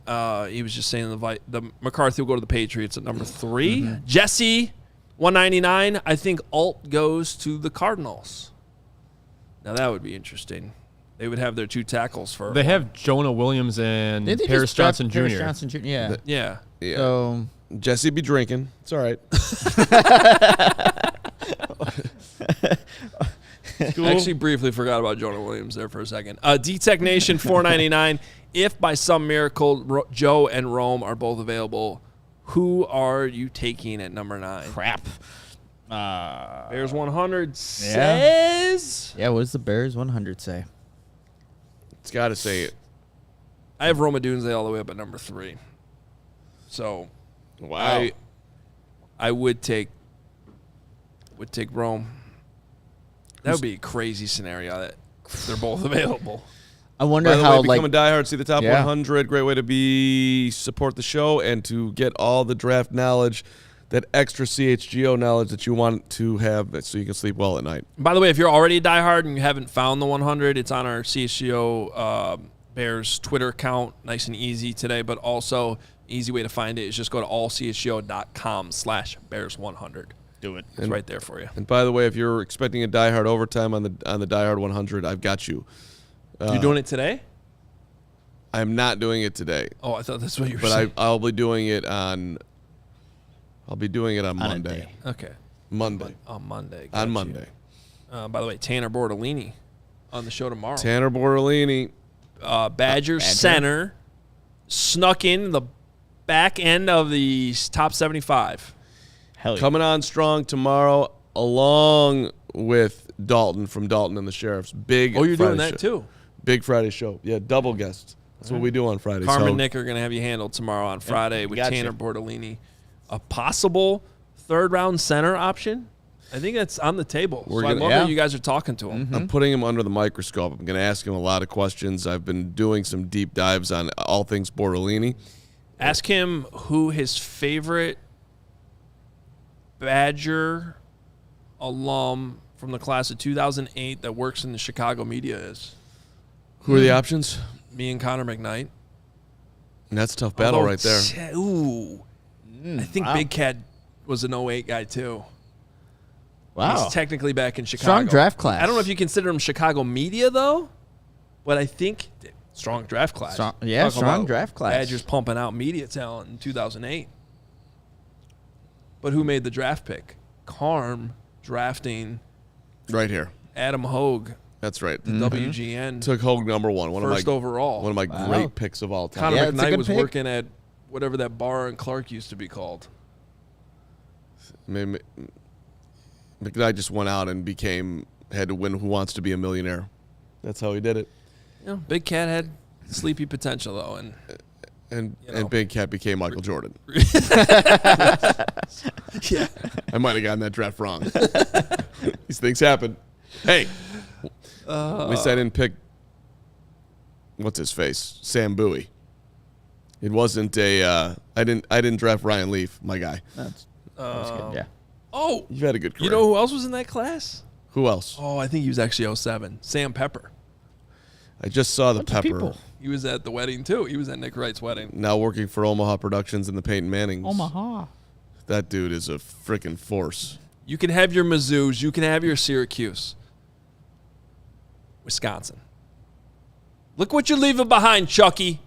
Speaker 1: He was just saying the McCarthy will go to the Patriots at number 3.
Speaker 3: Mm-hmm.
Speaker 1: Jesse, $199. I think Alt goes to the Cardinals. Now that would be interesting. They would have their 2 tackles for.
Speaker 5: They have Jonah Williams and
Speaker 3: Did they
Speaker 5: Paris
Speaker 3: just draft
Speaker 5: Johnson Jr.
Speaker 3: Paris Johnson Jr. Yeah.
Speaker 1: Yeah.
Speaker 2: Yeah.
Speaker 3: So
Speaker 2: Jesse be drinking. It's all right.
Speaker 1: I actually briefly forgot about Jonah Williams there for a second. D-Tech Nation, $4.99. If by some miracle Joe and Rome are both available, who are you taking at number 9?
Speaker 3: crap.
Speaker 1: Bears 100 says.
Speaker 3: Yeah, what does the Bears 100 say?
Speaker 2: It's got to say it.
Speaker 1: I have Roma Dunze all the way up at number 3. So,
Speaker 2: Wow.
Speaker 1: I would take Rome. That would be a crazy scenario that they're both available.
Speaker 3: I wonder
Speaker 2: By the
Speaker 3: how
Speaker 2: way, become a diehard, see the top 100. Great way to support the show and to get all the draft knowledge, that extra CHGO knowledge that you want to have so you can sleep well at night.
Speaker 1: By the way, if you're already a diehard and you haven't found the 100, it's on our CHGO Bears Twitter account. Nice and easy today, but also easy way to find it is just go to allchgo.com/Bears100.
Speaker 3: do it.
Speaker 1: It's right there for you.
Speaker 2: And by the way, if you're expecting a diehard overtime on the diehard 100, I've got you.
Speaker 1: You doing it today?
Speaker 2: I'm not doing it today,
Speaker 1: Oh, I thought that's what you were
Speaker 2: but
Speaker 1: saying.
Speaker 2: I'll be doing it on. I'll be doing it on
Speaker 3: On a
Speaker 2: Monday.
Speaker 3: day.
Speaker 1: Okay.
Speaker 2: Monday.
Speaker 1: On Monday.
Speaker 2: On
Speaker 1: Got
Speaker 2: Monday.
Speaker 1: you. By the way, Tanner Bortolini on the show tomorrow.
Speaker 2: Tanner Bortolini.
Speaker 1: Badger center snuck in the back end of the top 75.
Speaker 3: Hell yeah.
Speaker 2: Coming on strong tomorrow, along with Dalton from Dalton and the Sheriffs. Big.
Speaker 1: Oh, you're
Speaker 2: Friday
Speaker 1: doing that
Speaker 2: show.
Speaker 1: too.
Speaker 2: Big Friday show. Yeah, double guest. That's what we do on Friday.
Speaker 1: Carman
Speaker 2: so,
Speaker 1: and Nick are going to have you handled tomorrow on Friday with
Speaker 3: gotcha.
Speaker 1: Tanner Bortolini. A possible third-round center option? I think that's on the table.
Speaker 2: We're
Speaker 1: So I
Speaker 2: gonna-
Speaker 1: love
Speaker 3: yeah.
Speaker 1: that you guys are talking to him.
Speaker 2: I'm putting him under the microscope. I'm going to ask him a lot of questions. I've been doing some deep dives on all things Bortolini.
Speaker 1: Ask him who his favorite Badger alum from the class of 2008 that works in the Chicago media is.
Speaker 2: Who are the options?
Speaker 1: Me and Connor McKnight.
Speaker 2: And that's a tough battle right there.
Speaker 1: Ooh. I think
Speaker 3: wow.
Speaker 1: Big Cat was an 08 guy, too.
Speaker 3: Wow.
Speaker 1: He's technically back in Chicago.
Speaker 3: Strong draft class.
Speaker 1: I don't know if you consider him Chicago media, though, but I think strong draft class.
Speaker 3: Strong
Speaker 1: Talk about
Speaker 3: draft class.
Speaker 1: Badgers pumping out media talent in 2008. But who made the draft pick? Carm drafting
Speaker 2: Right here.
Speaker 1: Adam Hoge,
Speaker 2: That's right.
Speaker 1: the WGN
Speaker 2: Took Hogue number one.
Speaker 1: first overall.
Speaker 2: One of my
Speaker 3: Wow.
Speaker 2: great picks of all time.
Speaker 1: Connor
Speaker 3: Yeah, it's a
Speaker 1: McKnight
Speaker 3: good
Speaker 1: was
Speaker 3: pick.
Speaker 1: working at whatever that bar in Clark used to be called.
Speaker 2: McKnight just went out and had to win Who Wants to Be a Millionaire. That's how he did it.
Speaker 1: You know, Big Cat had sleepy potential, though, and
Speaker 2: And
Speaker 1: You know.
Speaker 2: and Big Cat became Michael Jordan.
Speaker 1: yeah.
Speaker 2: I might have gotten that draft wrong. These things happen. Hey, at least I didn't pick what's his face, Sam Bowie. It wasn't a. I didn't draft Ryan Leaf, my guy.
Speaker 3: That's good. Yeah.
Speaker 1: Oh,
Speaker 2: You've had a good career.
Speaker 1: you know who else was in that class?
Speaker 2: Who else?
Speaker 1: Oh, I think he was actually 07. Sam Pepper.
Speaker 2: I just saw the
Speaker 3: Bunch of
Speaker 2: Pepper.
Speaker 3: people.
Speaker 1: He was at the wedding, too. He was at Nick Wright's wedding.
Speaker 2: Now working for Omaha Productions and the Peyton Mannings.
Speaker 3: Omaha.
Speaker 2: That dude is a freaking force.
Speaker 1: You can have your Mizzous. You can have your Syracuse. Wisconsin. Look what you're leaving behind, Chucky.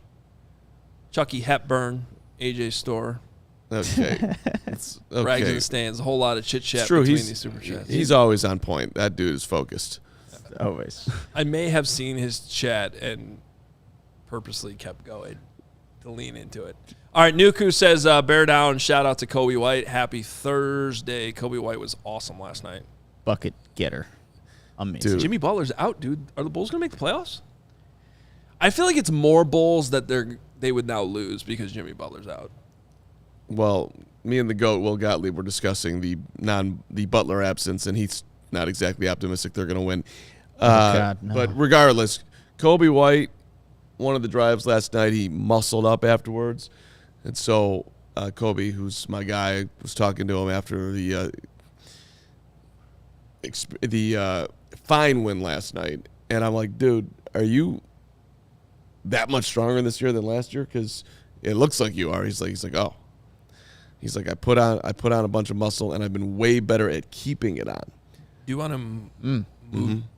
Speaker 1: Chucky Hepburn, AJ Store.
Speaker 2: Okay.
Speaker 1: Rags in the stands. A whole lot of chit-chat
Speaker 2: true.
Speaker 1: between these super chats.
Speaker 2: He's always on point. That dude is focused.
Speaker 3: Always.
Speaker 1: I may have seen his chat and purposely kept going to lean into it. All right, Nuku says, bear down. Shout out to Kobe White. Happy Thursday. Kobe White was awesome last night.
Speaker 3: Bucket getter. Amazing.
Speaker 2: Dude.
Speaker 1: Jimmy Butler's out, dude. Are the Bulls going to make the playoffs? I feel like it's more Bulls that they would now lose because Jimmy Butler's out.
Speaker 2: Well, me and the GOAT, Will Gottlieb, were discussing the Butler absence, and he's not exactly optimistic they're going to win.
Speaker 3: God, no.
Speaker 2: But regardless, Kobe White, one of the drives last night, he muscled up afterwards. And so Kobe, who's my guy, was talking to him after the fine win last night. And I'm like, dude, are you that much stronger this year than last year? Because it looks like you are. He's like, oh. He's like, I put on a bunch of muscle, and I've been way better at keeping it on.
Speaker 1: Do you want to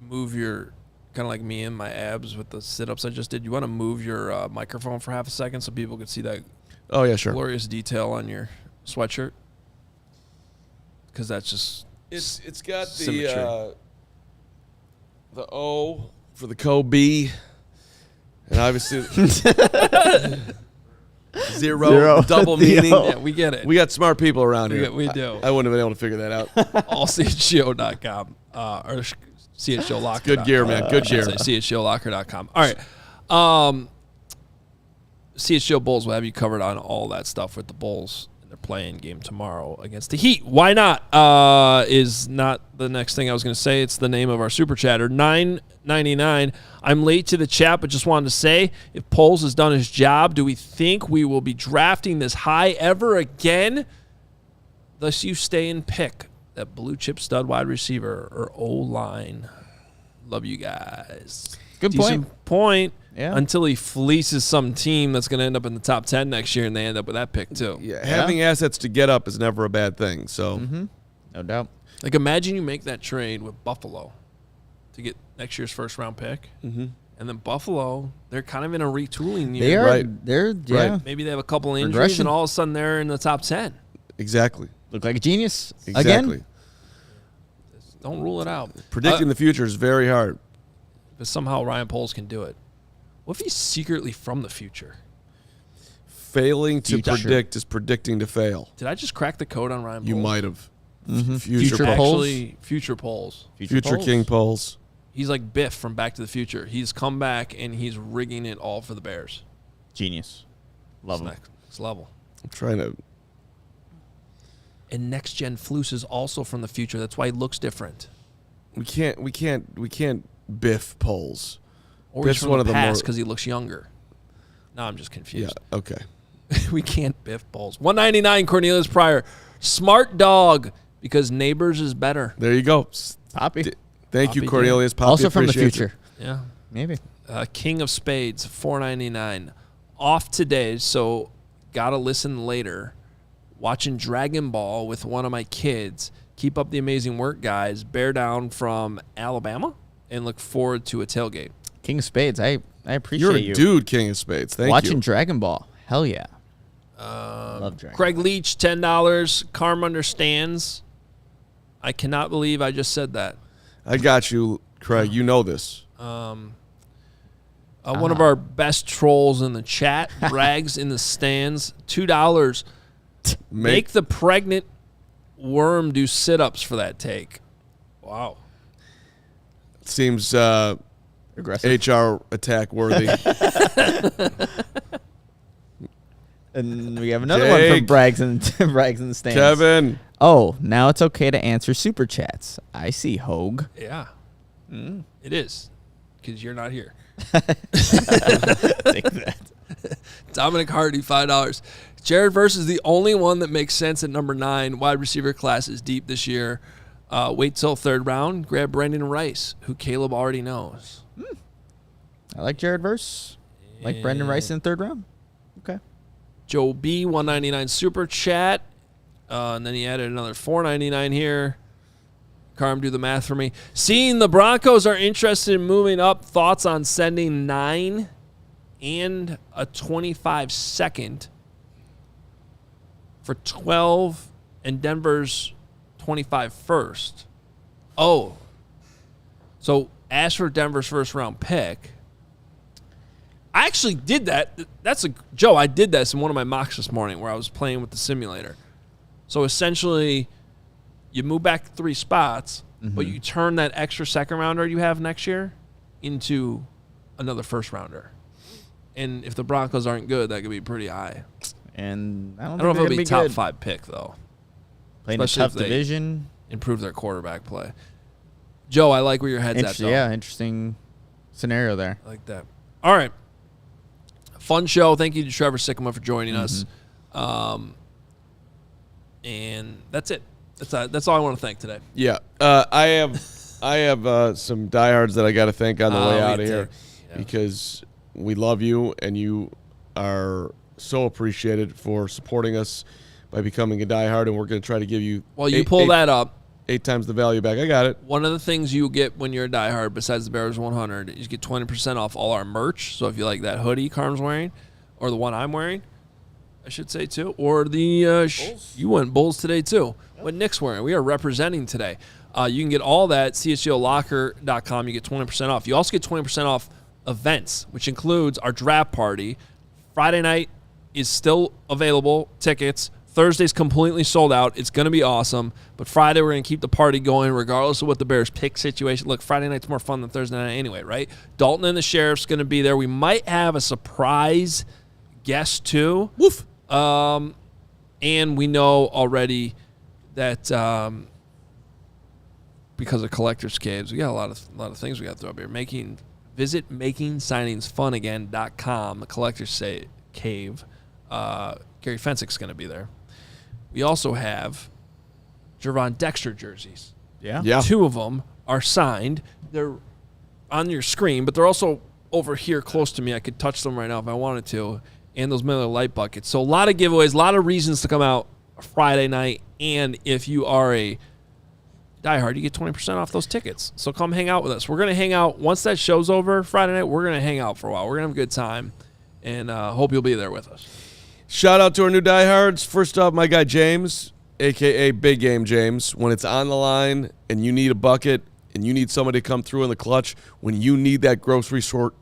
Speaker 1: move your, kind of like me and my abs with the sit-ups I just did, you want to move your microphone for half a second so people can see that
Speaker 2: Oh, yeah, sure.
Speaker 1: glorious detail on your sweatshirt? Because that's just
Speaker 2: It's got
Speaker 1: symmetry.
Speaker 2: the O for the Kobe, and obviously zero, double meaning.
Speaker 1: Yeah, we get it.
Speaker 2: We got smart people around here.
Speaker 1: We do.
Speaker 2: I wouldn't have been able to figure that out.
Speaker 1: AllCHGO.com or CHGO Locker.
Speaker 2: Good gear, man. Good gear.
Speaker 1: CHGOLocker.com. All right. CHGO Bulls will have you covered on all that stuff with the Bulls. They're playing game tomorrow against the Heat. Why not? Is not the next thing I was going to say. It's the name of our super chatter. $9.99. I'm late to the chat, but just wanted to say, if Poles has done his job, do we think we will be drafting this high ever again? Thus, you stay and pick that blue chip stud wide receiver or O-line. Love you guys.
Speaker 3: Good
Speaker 1: Decent point.
Speaker 3: Yeah.
Speaker 1: Until he fleeces some team that's going to end up in the top 10 next year, and they end up with that pick too.
Speaker 2: Yeah, having assets to get up is never a bad thing. So,
Speaker 3: No doubt.
Speaker 1: Like, imagine you make that trade with Buffalo to get next year's first-round pick, and then Buffalo, they're kind of in a retooling year.
Speaker 3: They are.
Speaker 2: Right.
Speaker 3: They're yeah.
Speaker 2: Right.
Speaker 1: Maybe they have a couple injuries,
Speaker 3: Regression.
Speaker 1: and all of a sudden they're in the top 10.
Speaker 2: exactly.
Speaker 3: Look like a genius
Speaker 2: Exactly.
Speaker 3: again.
Speaker 1: Don't rule it out.
Speaker 2: Predicting the future is very hard.
Speaker 1: But somehow Ryan Poles can do it. What if he's secretly from the future?
Speaker 2: Failing to
Speaker 3: Future.
Speaker 2: predict is predicting to fail.
Speaker 1: Did I just crack the code on Ryan Poles?
Speaker 2: You might have.
Speaker 3: Future
Speaker 2: Future
Speaker 3: Poles.
Speaker 2: Poles.
Speaker 1: Actually, future Poles.
Speaker 2: Future
Speaker 3: Poles.
Speaker 2: King Poles.
Speaker 1: He's like Biff from Back to the Future. He's come back, and he's rigging it all for the Bears.
Speaker 3: Genius. Love
Speaker 1: It's
Speaker 3: him.
Speaker 1: next level.
Speaker 2: I'm trying to.
Speaker 1: And Next Gen Flus is also from the future. That's why he looks different.
Speaker 2: We can't biff Poles.
Speaker 1: Or
Speaker 2: Biff's
Speaker 1: he's from
Speaker 2: one
Speaker 1: the
Speaker 2: of the
Speaker 1: past
Speaker 2: more-
Speaker 1: because he looks younger. Now I'm just
Speaker 2: Yeah.
Speaker 1: confused.
Speaker 2: Okay.
Speaker 1: We can't Biff Poles. $199 Cornelius Pryor. Smart dog because Neighbors is better.
Speaker 2: There you go.
Speaker 3: Poppy.
Speaker 2: Thank you,
Speaker 1: Poppy
Speaker 2: Cornelius. Poppy,
Speaker 3: Also from the
Speaker 2: appreciate
Speaker 3: future.
Speaker 1: Yeah.
Speaker 3: Maybe.
Speaker 1: King of Spades, $4.99. Off today, so gotta listen later. Watching Dragon Ball with one of my kids. Keep up the amazing work, guys. Bear down from Alabama, and look forward to a tailgate.
Speaker 3: King of Spades. I appreciate
Speaker 2: You're a
Speaker 3: you.
Speaker 2: dude, King of Spades. Thank
Speaker 3: Watching
Speaker 2: you.
Speaker 3: Dragon Ball. Hell yeah. Love Dragon
Speaker 1: Craig Leach, $10. Carm understands. I cannot believe I just said that.
Speaker 2: I got you, Craig. You know this.
Speaker 1: One of our best trolls in the chat, Rags in the stands, $2. Make the pregnant worm do sit-ups for that take. Wow.
Speaker 2: Seems
Speaker 3: Aggressive.
Speaker 2: HR attack worthy.
Speaker 3: And we have another one from
Speaker 2: Jake.
Speaker 3: Braggs in the stands.
Speaker 2: Kevin.
Speaker 3: Oh, now it's okay to answer super chats. I see Hoge.
Speaker 1: Yeah. It is, because you're not here.
Speaker 3: Take that.
Speaker 1: Dominic Hardy, $5. Jared Verse is the only one that makes sense at number 9. Wide receiver class is deep this year. Wait till third round. Grab Brandon Rice, who Caleb already knows.
Speaker 3: I like Jared Verse. Like Brendan Rice in the third round. Okay.
Speaker 1: Joe B, $1.99 super chat. And then he added another $4.99 here. Carm, do the math for me. Seeing the Broncos are interested in moving up. Thoughts on sending 9 and a 25-second for 12 and Denver's 25 first. Oh. So ask for Denver's first round pick. I actually did that. Joe, I did this in one of my mocks this morning where I was playing with the simulator. So essentially, you move back 3 spots, but you turn that extra second rounder you have next year into another first rounder. And if the Broncos aren't good, that could be pretty high.
Speaker 3: And I don't
Speaker 1: know if
Speaker 3: think
Speaker 1: it'll be
Speaker 3: top
Speaker 1: top 5 pick, though.
Speaker 3: Playing a
Speaker 1: Especially
Speaker 3: tough
Speaker 1: if they
Speaker 3: division.
Speaker 1: Improve their quarterback play. Joe, I like where your head's at, though.
Speaker 3: Yeah, interesting scenario there.
Speaker 1: I like that. All right. Fun show. Thank you to Trevor Sikkema for joining us. And that's it. That's all I want to thank today.
Speaker 2: Yeah. I have some diehards that I got to thank on the way out of here because we love you and you are so appreciated for supporting us by becoming a diehard, and we're going to try to give you
Speaker 1: you pull that up.
Speaker 2: 8 times the value back. I got it.
Speaker 1: One of the things you get when you're a diehard, besides the Bears 100, is you get 20% off all our merch. So if you like that hoodie Carm's wearing, or the one I'm wearing, I should say too, or the you went Bulls today too. What Nick's wearing, we are representing today. You can get all that at CHGOLocker.com. You get 20% off. You also get 20% off events, which includes our draft party. Friday night is still available. Tickets. Thursday's completely sold out. It's going to be awesome. But Friday, we're going to keep the party going regardless of what the Bears pick situation. Look, Friday night's more fun than Thursday night anyway, right? Dalton and the Sheriff's going to be there. We might have a surprise guest, too.
Speaker 2: Woof.
Speaker 1: And we know already that because of Collector's Caves, we got a lot of things we got to throw up here. Visit makingsigningsfunagain.com, the Collector's Cave. Gary Fensick's going to be there. We also have Jervon Dexter jerseys.
Speaker 3: Yeah.
Speaker 1: 2 of them are signed. They're on your screen, but they're also over here close to me. I could touch them right now if I wanted to. And those Miller Lite buckets. So a lot of giveaways, a lot of reasons to come out Friday night. And if you are a diehard, you get 20% off those tickets. So come hang out with us. We're going to hang out. Once that show's over Friday night, we're going to hang out for a while. We're going to have a good time. And hope you'll be there with us.
Speaker 2: Shout out to our new diehards. First off, my guy James, a.k.a. Big Game James. When it's on the line and you need a bucket and you need somebody to come through in the clutch, when you need that grocery store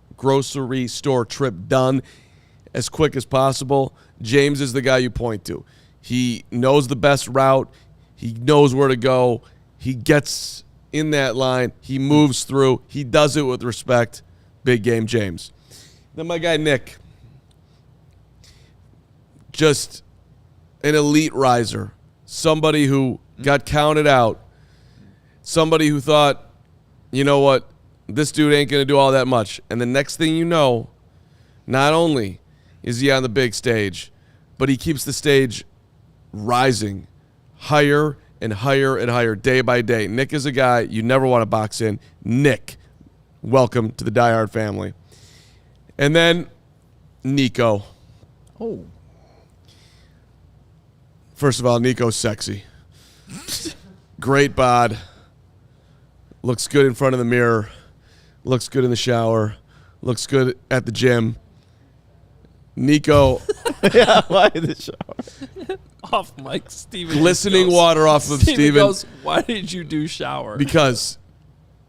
Speaker 2: trip done as quick as possible, James is the guy you point to. He knows the best route. He knows where to go. He gets in that line. He moves through. He does it with respect. Big Game James. Then my guy Nick. Just an elite riser. Somebody who got counted out. Somebody who thought, you know what, this dude ain't going to do all that much. And the next thing you know, not only is he on the big stage, but he keeps the stage rising higher and higher and higher day by day. Nick is a guy you never want to box in. Nick, welcome to the Die Hard family. And then Nico.
Speaker 3: Oh.
Speaker 2: First of all, Nico's sexy. Great bod. Looks good in front of the mirror. Looks good in the shower. Looks good at the gym. Nico.
Speaker 3: Yeah, why the shower?
Speaker 1: Off mic, Steven.
Speaker 2: Glistening
Speaker 1: goes,
Speaker 2: water off of Steven.
Speaker 1: Goes, why did you do shower?
Speaker 2: Because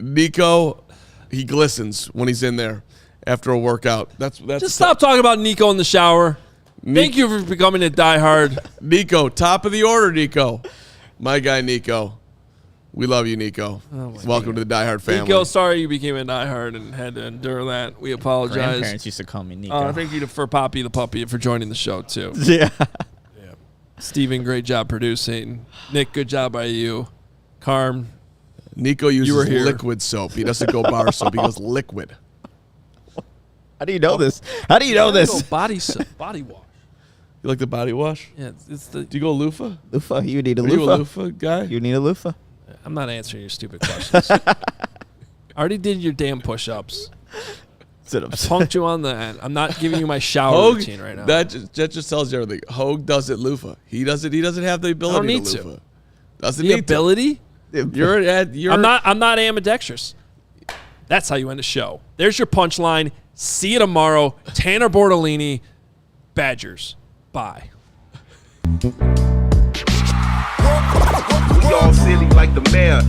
Speaker 2: Nico, he glistens when he's in there after a workout. That's
Speaker 1: Just stop talking about Nico in the shower. Thank you for becoming a diehard.
Speaker 2: Nico, top of the order, Nico. My guy, Nico. We love you, Nico. Welcome to the Die Hard family.
Speaker 1: Nico, sorry you became a diehard and had to endure that. We apologize.
Speaker 3: Grandparents used to call me Nico.
Speaker 1: Thank you for Poppy the Puppy for joining the show, too.
Speaker 3: Yeah.
Speaker 1: Steven, great job producing. Nick, good job by you. Carm.
Speaker 2: Nico uses
Speaker 1: were here.
Speaker 2: liquid soap. He doesn't go bar soap. He goes liquid.
Speaker 3: How do you know this? How do you know this?
Speaker 1: Body wash.
Speaker 2: You like the body wash?
Speaker 1: Yeah, it's the.
Speaker 2: Do you go loofah?
Speaker 3: Loofah. You need a
Speaker 2: Are you a
Speaker 3: loofah.
Speaker 2: loofah guy?
Speaker 3: You need a loofah.
Speaker 1: I'm not answering your stupid questions. I already did your damn push-ups.
Speaker 3: Sit-ups.
Speaker 1: Punked you on that. I'm not giving you my shower
Speaker 2: Hoge,
Speaker 1: routine right now.
Speaker 2: that just tells you everything. Hoge does it loofah. He doesn't have the ability
Speaker 1: I don't need
Speaker 2: to
Speaker 1: to.
Speaker 2: loofah. Doesn't
Speaker 1: The
Speaker 2: need
Speaker 1: ability?
Speaker 2: You're
Speaker 1: I'm not ambidextrous. That's how you end a show. There's your punchline. See you tomorrow. Tanner Bortolini, Badgers. Bye.
Speaker 7: We all silly like the mayor.